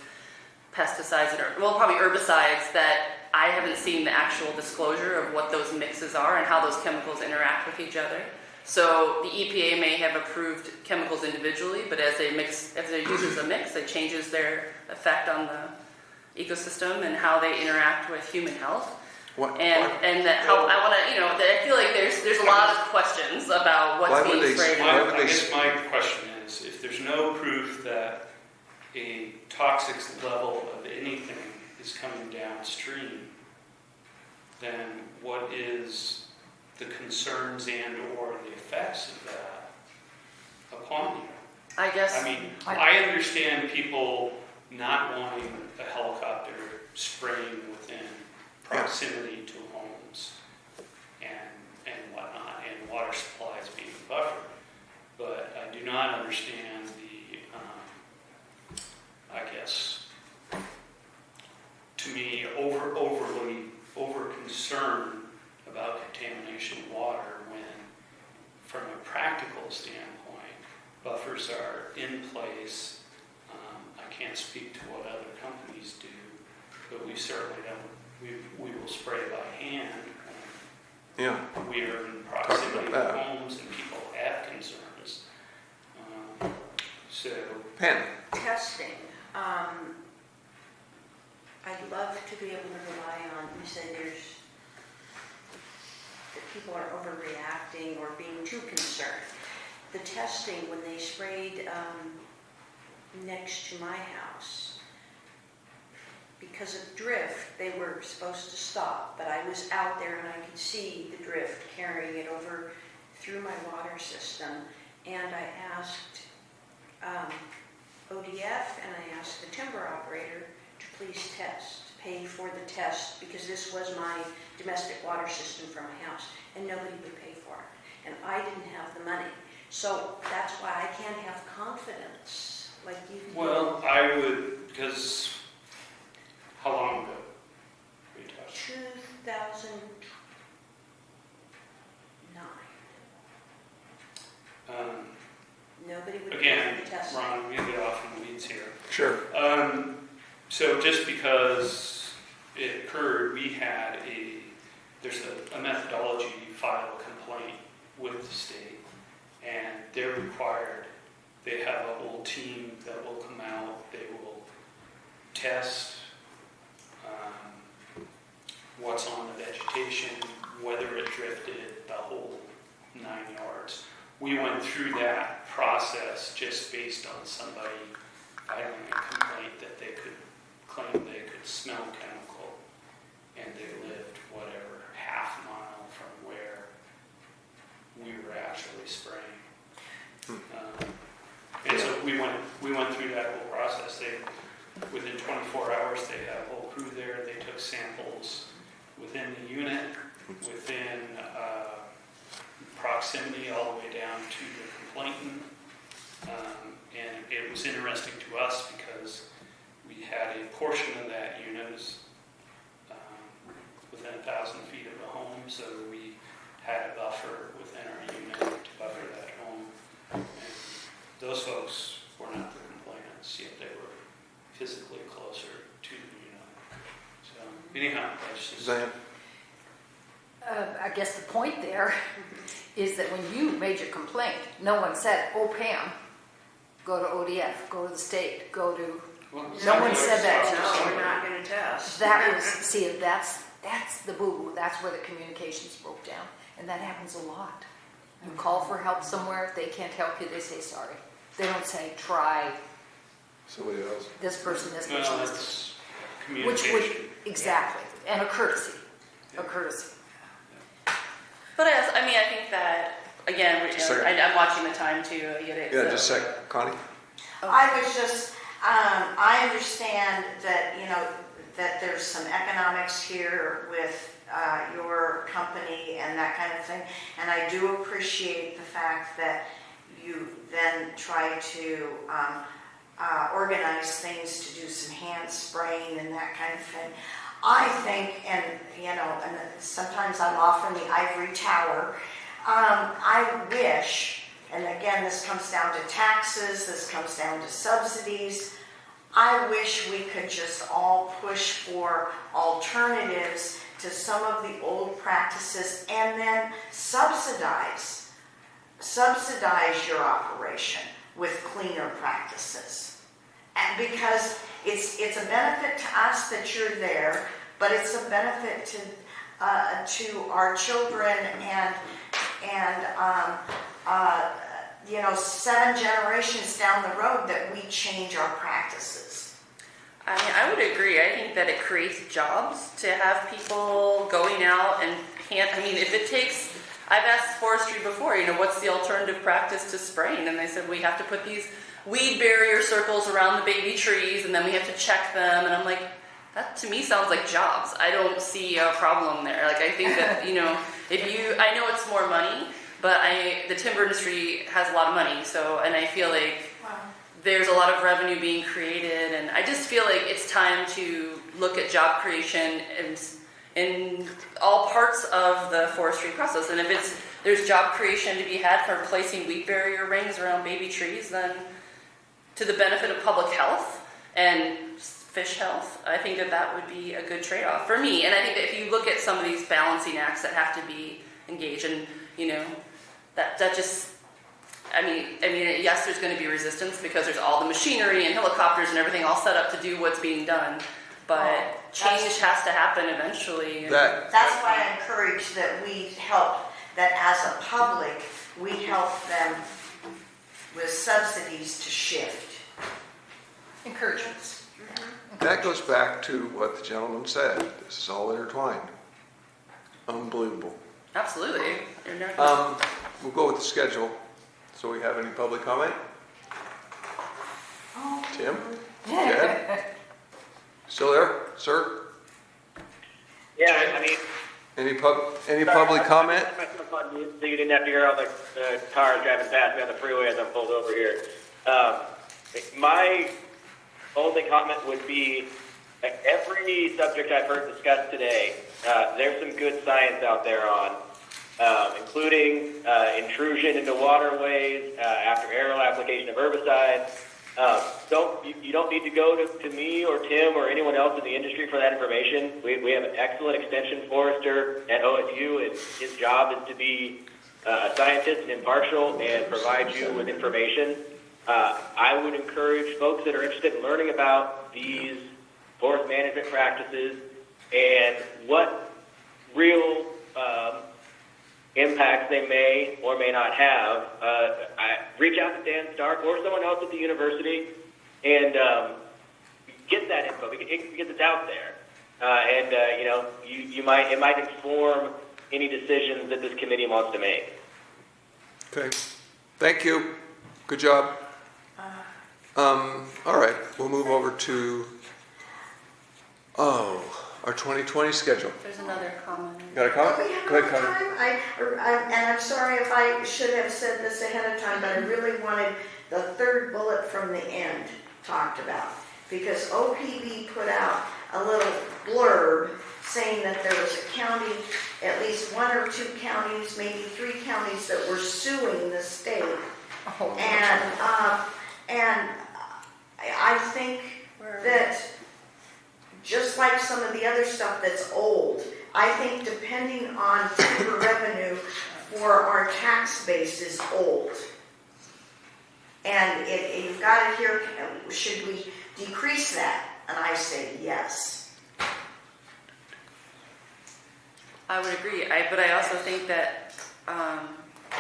pesticides probably herbicides that I haven't seen the actual disclosure of what those mixes are and how those chemicals interact with each other. So the EPA may have approved chemicals individually, but as they use as a mix, it changes their effect on the ecosystem and how they interact with human health. And that how I want to, I feel like there's a lot of questions about Why what's would being they sprayed. spray- and- would I they guess my question is, if there's no proof that a toxic level of anything is coming downstream, then what is the concerns and or the effects of that upon you? I guess. I mean, I understand people not wanting a helicopter spraying within proximity to homes and whatnot, and water supplies being buffered. But I do not understand the, to me, over concern about contamination of water when, from a practical standpoint, buffers are in place. I can't speak to what other companies do, but we certainly don't. We will spray by hand Yeah, when we are in about proximity to that. homes and people have concerns. So, Pen. Testing. I'd love to be able to rely on, you say that people are overreacting or being too concerned. The testing, when they sprayed next to my house, because of drift, they were supposed to stop, but I was out there and I could see the drift carrying it over through my water system. And I asked ODF and I asked the timber operator to please pay for the test, because this was my domestic water system for my house, and nobody would pay for it. And I didn't have the money. So that's why I can't have confidence like you do. Well, I would, because how long ago were you talking? 2009. Nobody would pay Again, for the test. Ron, I'm going to get off in the weeds here. Sure. So just because it occurred, there's a methodology, you file a complaint with the state, and they're required, they have a whole team that will come out, they will test what's on the vegetation, whether it drifted, the whole 9 yards. We went through that process just based on somebody filing a complaint that they could claim they could smell chemical, and they lived whatever half a mile from where we were actually spraying. And so we went through that whole process. Within 24 hours, they had a whole crew there. They took samples within the unit, within proximity all the way down to the complainant. And it was interesting to us because we had a portion of that unit was within 1,000 feet of the home, so we had a buffer within our unit to buffer that home. And those folks were not the complainants, yet they were physically closer to the unit. So anyhow, that's just... Diane? I guess the point there is that when you made your complaint, no one said, oh, Pam, go to ODF, go to the state, go to... Well, No one said that. No, we're not going to test. That was, see, that's the boo-boo. That's where the communications broke down. And that happens a lot. You call for help somewhere, they can't help you, they say sorry. They don't say, try Somebody else? this person, this person, Well, this that's person. Which communication. would, exactly, and a courtesy, a courtesy. But I mean, I think that, again, Just a second. I'm watching the time too. I get it. Yeah, so- just a sec. Connie? I was just, I understand that, that there's some economics here with your company and that kind of thing. And I do appreciate the fact that you then try to organize things to do some hand spraying and that kind of thing. I think, and sometimes I'm off in the ivory tower, I wish, and again, this comes down to taxes, this comes down to subsidies, I wish we could just all push for alternatives to some of the old practices and then subsidize your operation with cleaner practices. And because it's a benefit to us that you're there, but it's a benefit to our children and 7 generations down the road that we change our practices. I mean, I would agree. I think that it creates jobs to have people going out and if it takes, I've asked forestry before, what's the alternative practice to spraying? And they said, we have to put these weed barrier circles around the baby trees, and then we have to check them. And I'm like, that to me sounds like jobs. I don't see a problem there. Like, I think that, I know it's more money, but the timber industry has a lot of money. And I feel like there's a lot of revenue being created. And I just feel like it's time to look at job creation in all parts of the forestry process. And if there's job creation to be had for placing weed barrier rings around baby trees, then to the benefit of public health and fish health, I think that would be a good trade-off for me. And I think that if you look at some of these balancing acts that have to be engaged, and that just, yes, there's going to be resistance because there's all the machinery and helicopters and everything all set up to do what's being done. But change has to happen eventually. That's why I encourage that we help, that as a public, we help them with subsidies to shift. Encouragements. That goes back to what the gentleman said. This is all intertwined. Unbelievable. Absolutely. You're never- We'll go with the schedule. So we have any public comment? Tim? Jed? Still there, sir? Yeah, I mean. Any public comment? I put myself on mute so you didn't have to hear all the cars driving past me on the freeway as I'm pulled over here. My only comment would be, like, every subject I've heard discussed today, there's some good science out there on, including intrusion into waterways after aerial application of herbicides. You don't need to go to me or Tim or anyone else in the industry for that information. We have an excellent extension forester at OSU, and his job is to be a scientist and impartial and provide you with information. I would encourage folks that are interested in learning about these forest management practices and what real impacts they may or may not have. Reach out to Dan Stark or someone else at the university and get that info because it's out there. It might inform any decisions that this committee wants to make. Okay. Thank you. Good job. All right. We'll move over to, our 2020 schedule. There's another comment. Got a comment? We have Go ahead, enough Connie. time. And I'm sorry if I should have said this ahead of time, but I really wanted the third bullet from the end talked about. Because OPB put out a little blurb saying that there was a county, at least one or two counties, maybe 3 counties that were suing the state. And I think that just like some of the other stuff that's old, I think depending on timber revenue for our tax base is old. And you've got to hear, should we decrease that? And I say yes. I would agree, but I also think that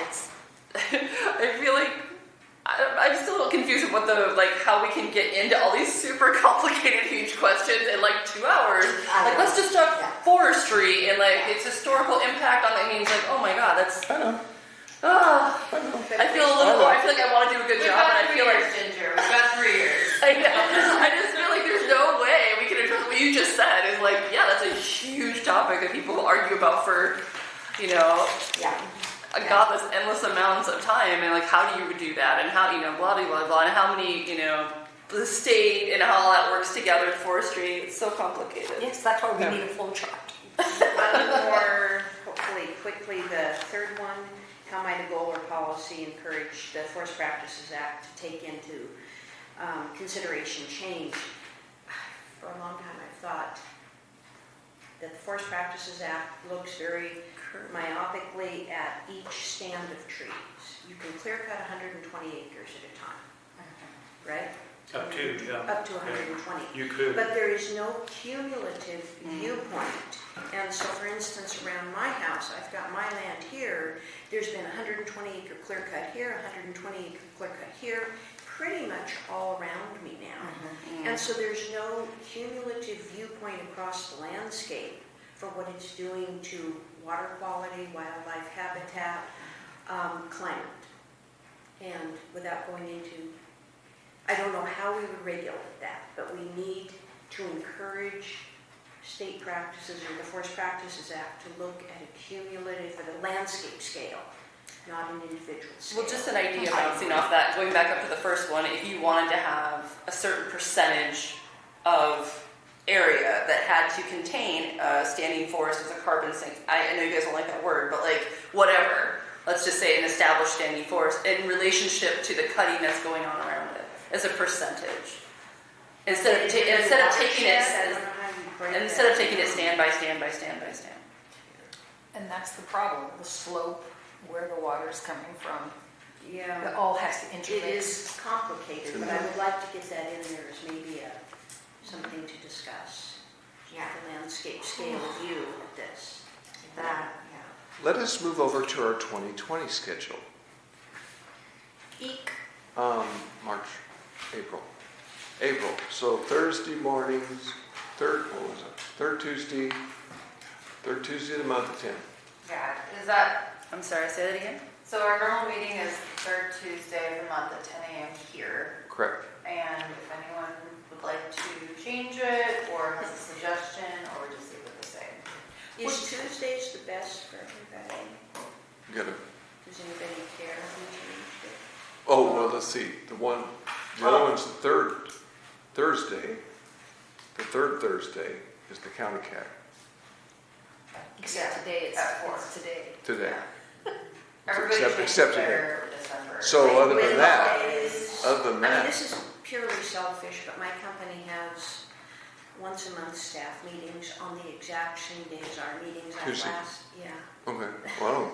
it's. I feel like I'm still a little confused with how we can get into all these super complicated, huge questions in 2 hours. Let's just talk forestry and its historical impact on that. Means oh my god, that's. I know. I feel a little. I feel like I want to do a good job, and I feel like Ginger, we've got 3 years. I know. I just feel like there's no way we can address what you just said. Is that's a huge topic that people argue about for, Yeah. God, this endless amounts of time, and how do you do that, and how blah blah blah blah, and how many the state and how all that works together in forestry. It's so complicated. Yes, that's why we need a flow chart. Or hopefully quickly, the third one, how might a goal or policy encourage the Forest Practices Act to take into consideration change? For a long time I thought that the Forest Practices Act looks very myopically at each stand of trees. You can clear cut 120 acres at a time, right? Up to, yeah. Up to 120. You could. But there is no cumulative viewpoint. And so, for instance, around my house, I've got my land here. There's been 120 acre clear cut here, 120 acre clear cut here, pretty much all around me now. And so there's no cumulative viewpoint across the landscape for what it's doing to water quality, wildlife habitat, climate. And without going into, I don't know how we would regulate that, but we need to encourage state practices or the Forest Practices Act to look at a cumulative at a landscape scale, not an individual scale. Well, just an idea bouncing off that, going back up to the first one, if you wanted to have a certain percentage of area that had to contain a standing forest with a carbon sink, I know you guys don't like that word, but whatever, let's just say an established standing forest in relationship to the cutting that's going on around it as a percentage. Instead of taking it stand by stand by stand by stand. And that's the problem, the slope, where the water is coming from. Yeah. It all has to intermix. It is complicated, but I would like to get that in there as maybe something to discuss. Yeah. The landscape scale view of this. That, Let us move over to our 2020 schedule. Eek. March, April. April, so Thursday mornings, third Tuesday of the month at 10. Yeah, is that, I'm sorry, say that again? so our normal meeting is the third Tuesday of the month at 10 a.m. here. Correct. And if anyone would like to change it or has a suggestion, or just leave it the same. Is Tuesdays the best for everybody? You gotta, Does anybody care who changed it? oh, well, let's see, the other one's the third Thursday. The third Thursday is the county CAC Except today, it's At 4. it's today. today. Everybody Except- changed except their December. So other With than that, holidays. other than I mean, that, this is purely selfish, but my company has once a month staff meetings on the exact same days our meetings at Tuesday. last. Yeah. okay, well,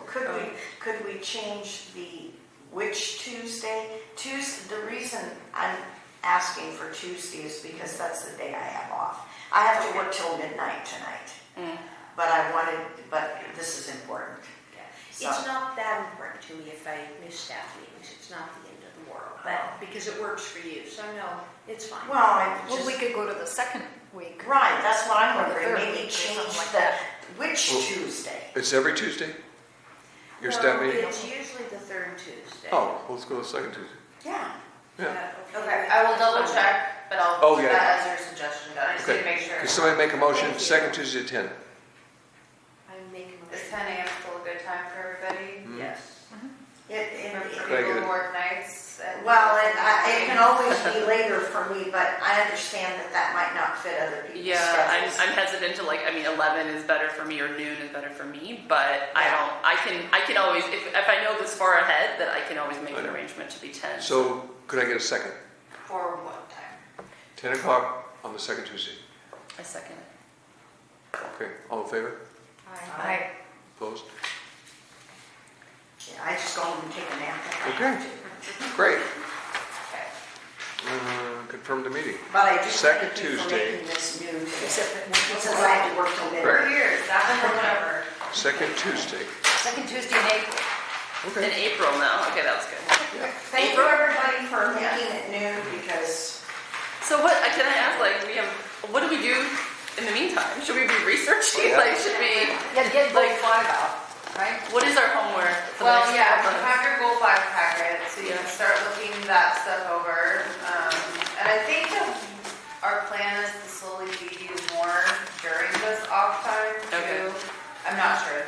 Could we change which Tuesday? The reason I'm asking for Tuesday is because that's the day I have off. I have to work till midnight tonight, but this is important. So- It's not that important to me if I miss staff meetings. It's not the end of the world, but because it works for you. So no, it's fine. Well, Well, we could go to the second week. right, that's what I'm Or the wondering, third maybe week or change something like that. which Well- Tuesday? it's every Tuesday? Your staff No, meeting? it's usually the third Tuesday. Oh, let's go to the second Tuesday. Yeah. Yeah. Okay, I will double check, but I'll Oh, put yeah. that as your suggestion, I just need to Okay. make sure. Can somebody make a motion, Thank you. second Tuesday at 10? I make a Is motion. 10 a.m. still a good time for everybody? Mhm. Yes. For Could I people get who it? work nights? Well, it can always be later for me, but I understand that might not fit other people's Yeah, schedules. I'm hesitant to 11 is better for me or noon is better for me, but I can always, if I know this far ahead, that I can always make an arrangement to be 10. So could I get a second? For what time? 10 o'clock on the second Tuesday. I second it. Okay, all in favor? Aye. Opposed? Yeah, I just go home and take a nap. if I Okay. have to. Great. Okay. Confirm the meeting. But I do Second thank you for Tuesday. making this new, Except that since I have to work till midnight. For years, that or whatever. Second Tuesday. second Tuesday in April. In Okay. April now, okay, that was good. Thank you, everybody, for making it new, because So can I ask, what do we do in the meantime? Should we be researching? Yeah. Should we, Yeah, get goal 5 out, right? what is our homework? for the Well, next yeah, couple you months? have your goal 5 packet, so you Yeah. can start looking that stuff over. And I think that our plan is to slowly feed you more during this off time Okay. too. I'm not sure.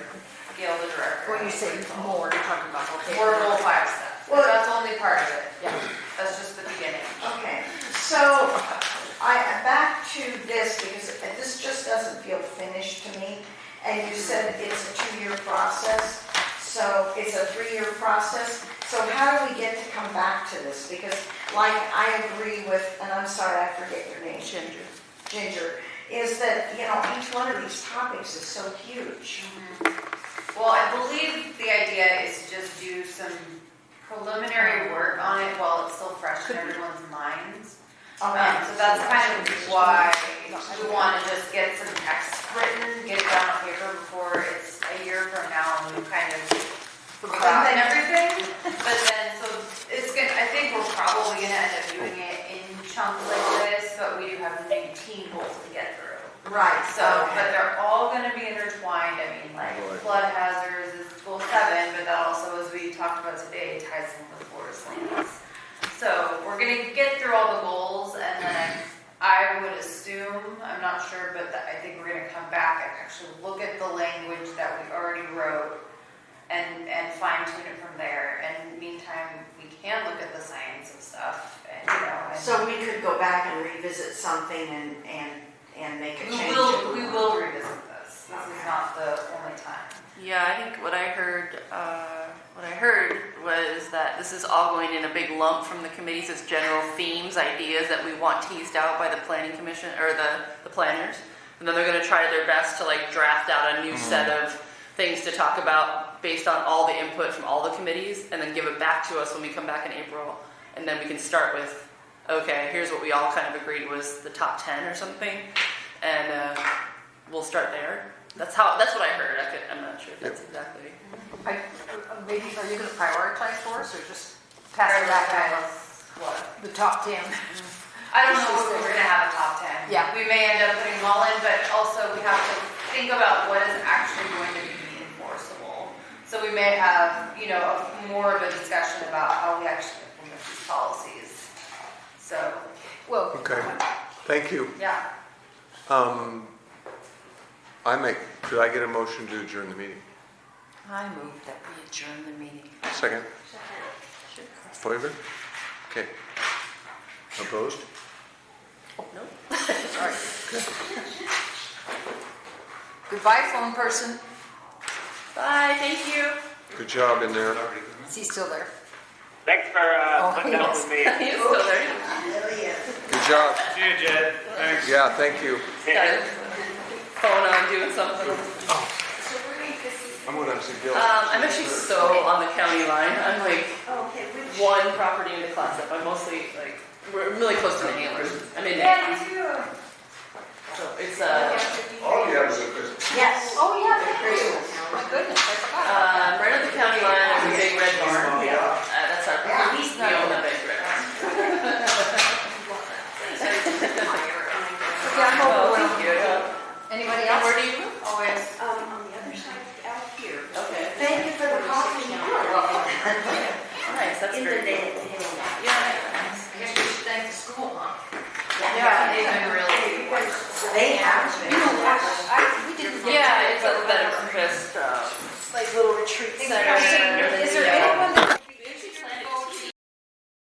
Gail, the director. When you say more, you're talking about, okay. More goal 5 stuff. Well- That's only part of it. Yeah. That's just the beginning. okay, so back to this, because this just doesn't feel finished to me. And you said it's a 2-year process, so it's a 3-year process. So how do we get to come back to this? Because I agree with, and I'm sorry, I forget your name. Ginger, is that, each one of these topics is so huge. Well, I believe the idea is to just do some preliminary work on it while it's still fresh in everyone's minds. So that's kind of why we want to just get some text written, get it down on paper before it's a year from now and we've kind of forgotten everything. But then, so it's gonna, I think we're probably gonna end up doing it in chunks like this, but we do have 19 goals to get through. Right, So, but they're all gonna be intertwined. I mean, flood hazards is goal 7, but that also, as we talked about today, ties in with forest lands. So we're gonna get through all the goals, and then I would assume, I'm not sure, but I think we're gonna come back and actually look at the language that we already wrote and fine tune it from there. And meantime, we can look at the science of stuff, and So we could go back and revisit something and make a change. we will revisit this. This is not the only time. Yeah, I think what I heard was that this is all going in a big lump from the committees as general themes, ideas that we want teased out by the planning commission or the planners, and then they're going to try their best to draft out a new set of things to talk about based on all the input from all the committees, and then give it back to us when we come back in April, and then we can start with, okay, here's what we all kind of agreed was the top 10 or something, and we'll start there. That's what I heard. I'm not sure if that's exactly. Maybe, are you going to prioritize for us, or just pass it back down What? the top 10? I don't know if we're gonna have a top 10. Yeah. We may end up putting them all in, but also we have to think about what is actually going to be enforceable. So we may have, more of a discussion about how we actually implement these policies. So, Well, Okay, thank you. yeah. Could I get a motion to adjourn the meeting? I move that we adjourn the meeting. Second? Favor? Okay. Opposed? No. Sorry. Goodbye, phone person. Bye, thank you. Good job in there. Is he still there? Thanks for putting up with me. He's still there. Good job. See you, Jed. Thanks. Yeah, thank you. Got his phone on doing something. I'm going to see Bill. I'm actually so on the county line. I'm like Okay, which? one property into class up. I'm mostly like, we're really close to the handlers. I'm in Yeah, there. me too. So it's, All you have is a visit. Yes. Oh, yeah. My goodness, I forgot. right at the county line, there's a big red barn. That's our, Yeah, we own that big red barn. Yeah, I'm Oh, over. thank you. Anybody And else? where do you live? Always. On the other side, out here. Okay. Thank you for the coffee. Nice, that's In the very cool. day, Yeah. I guess we should thank the school, huh? Yeah, they've been really. They have been. We didn't get Yeah, it's a better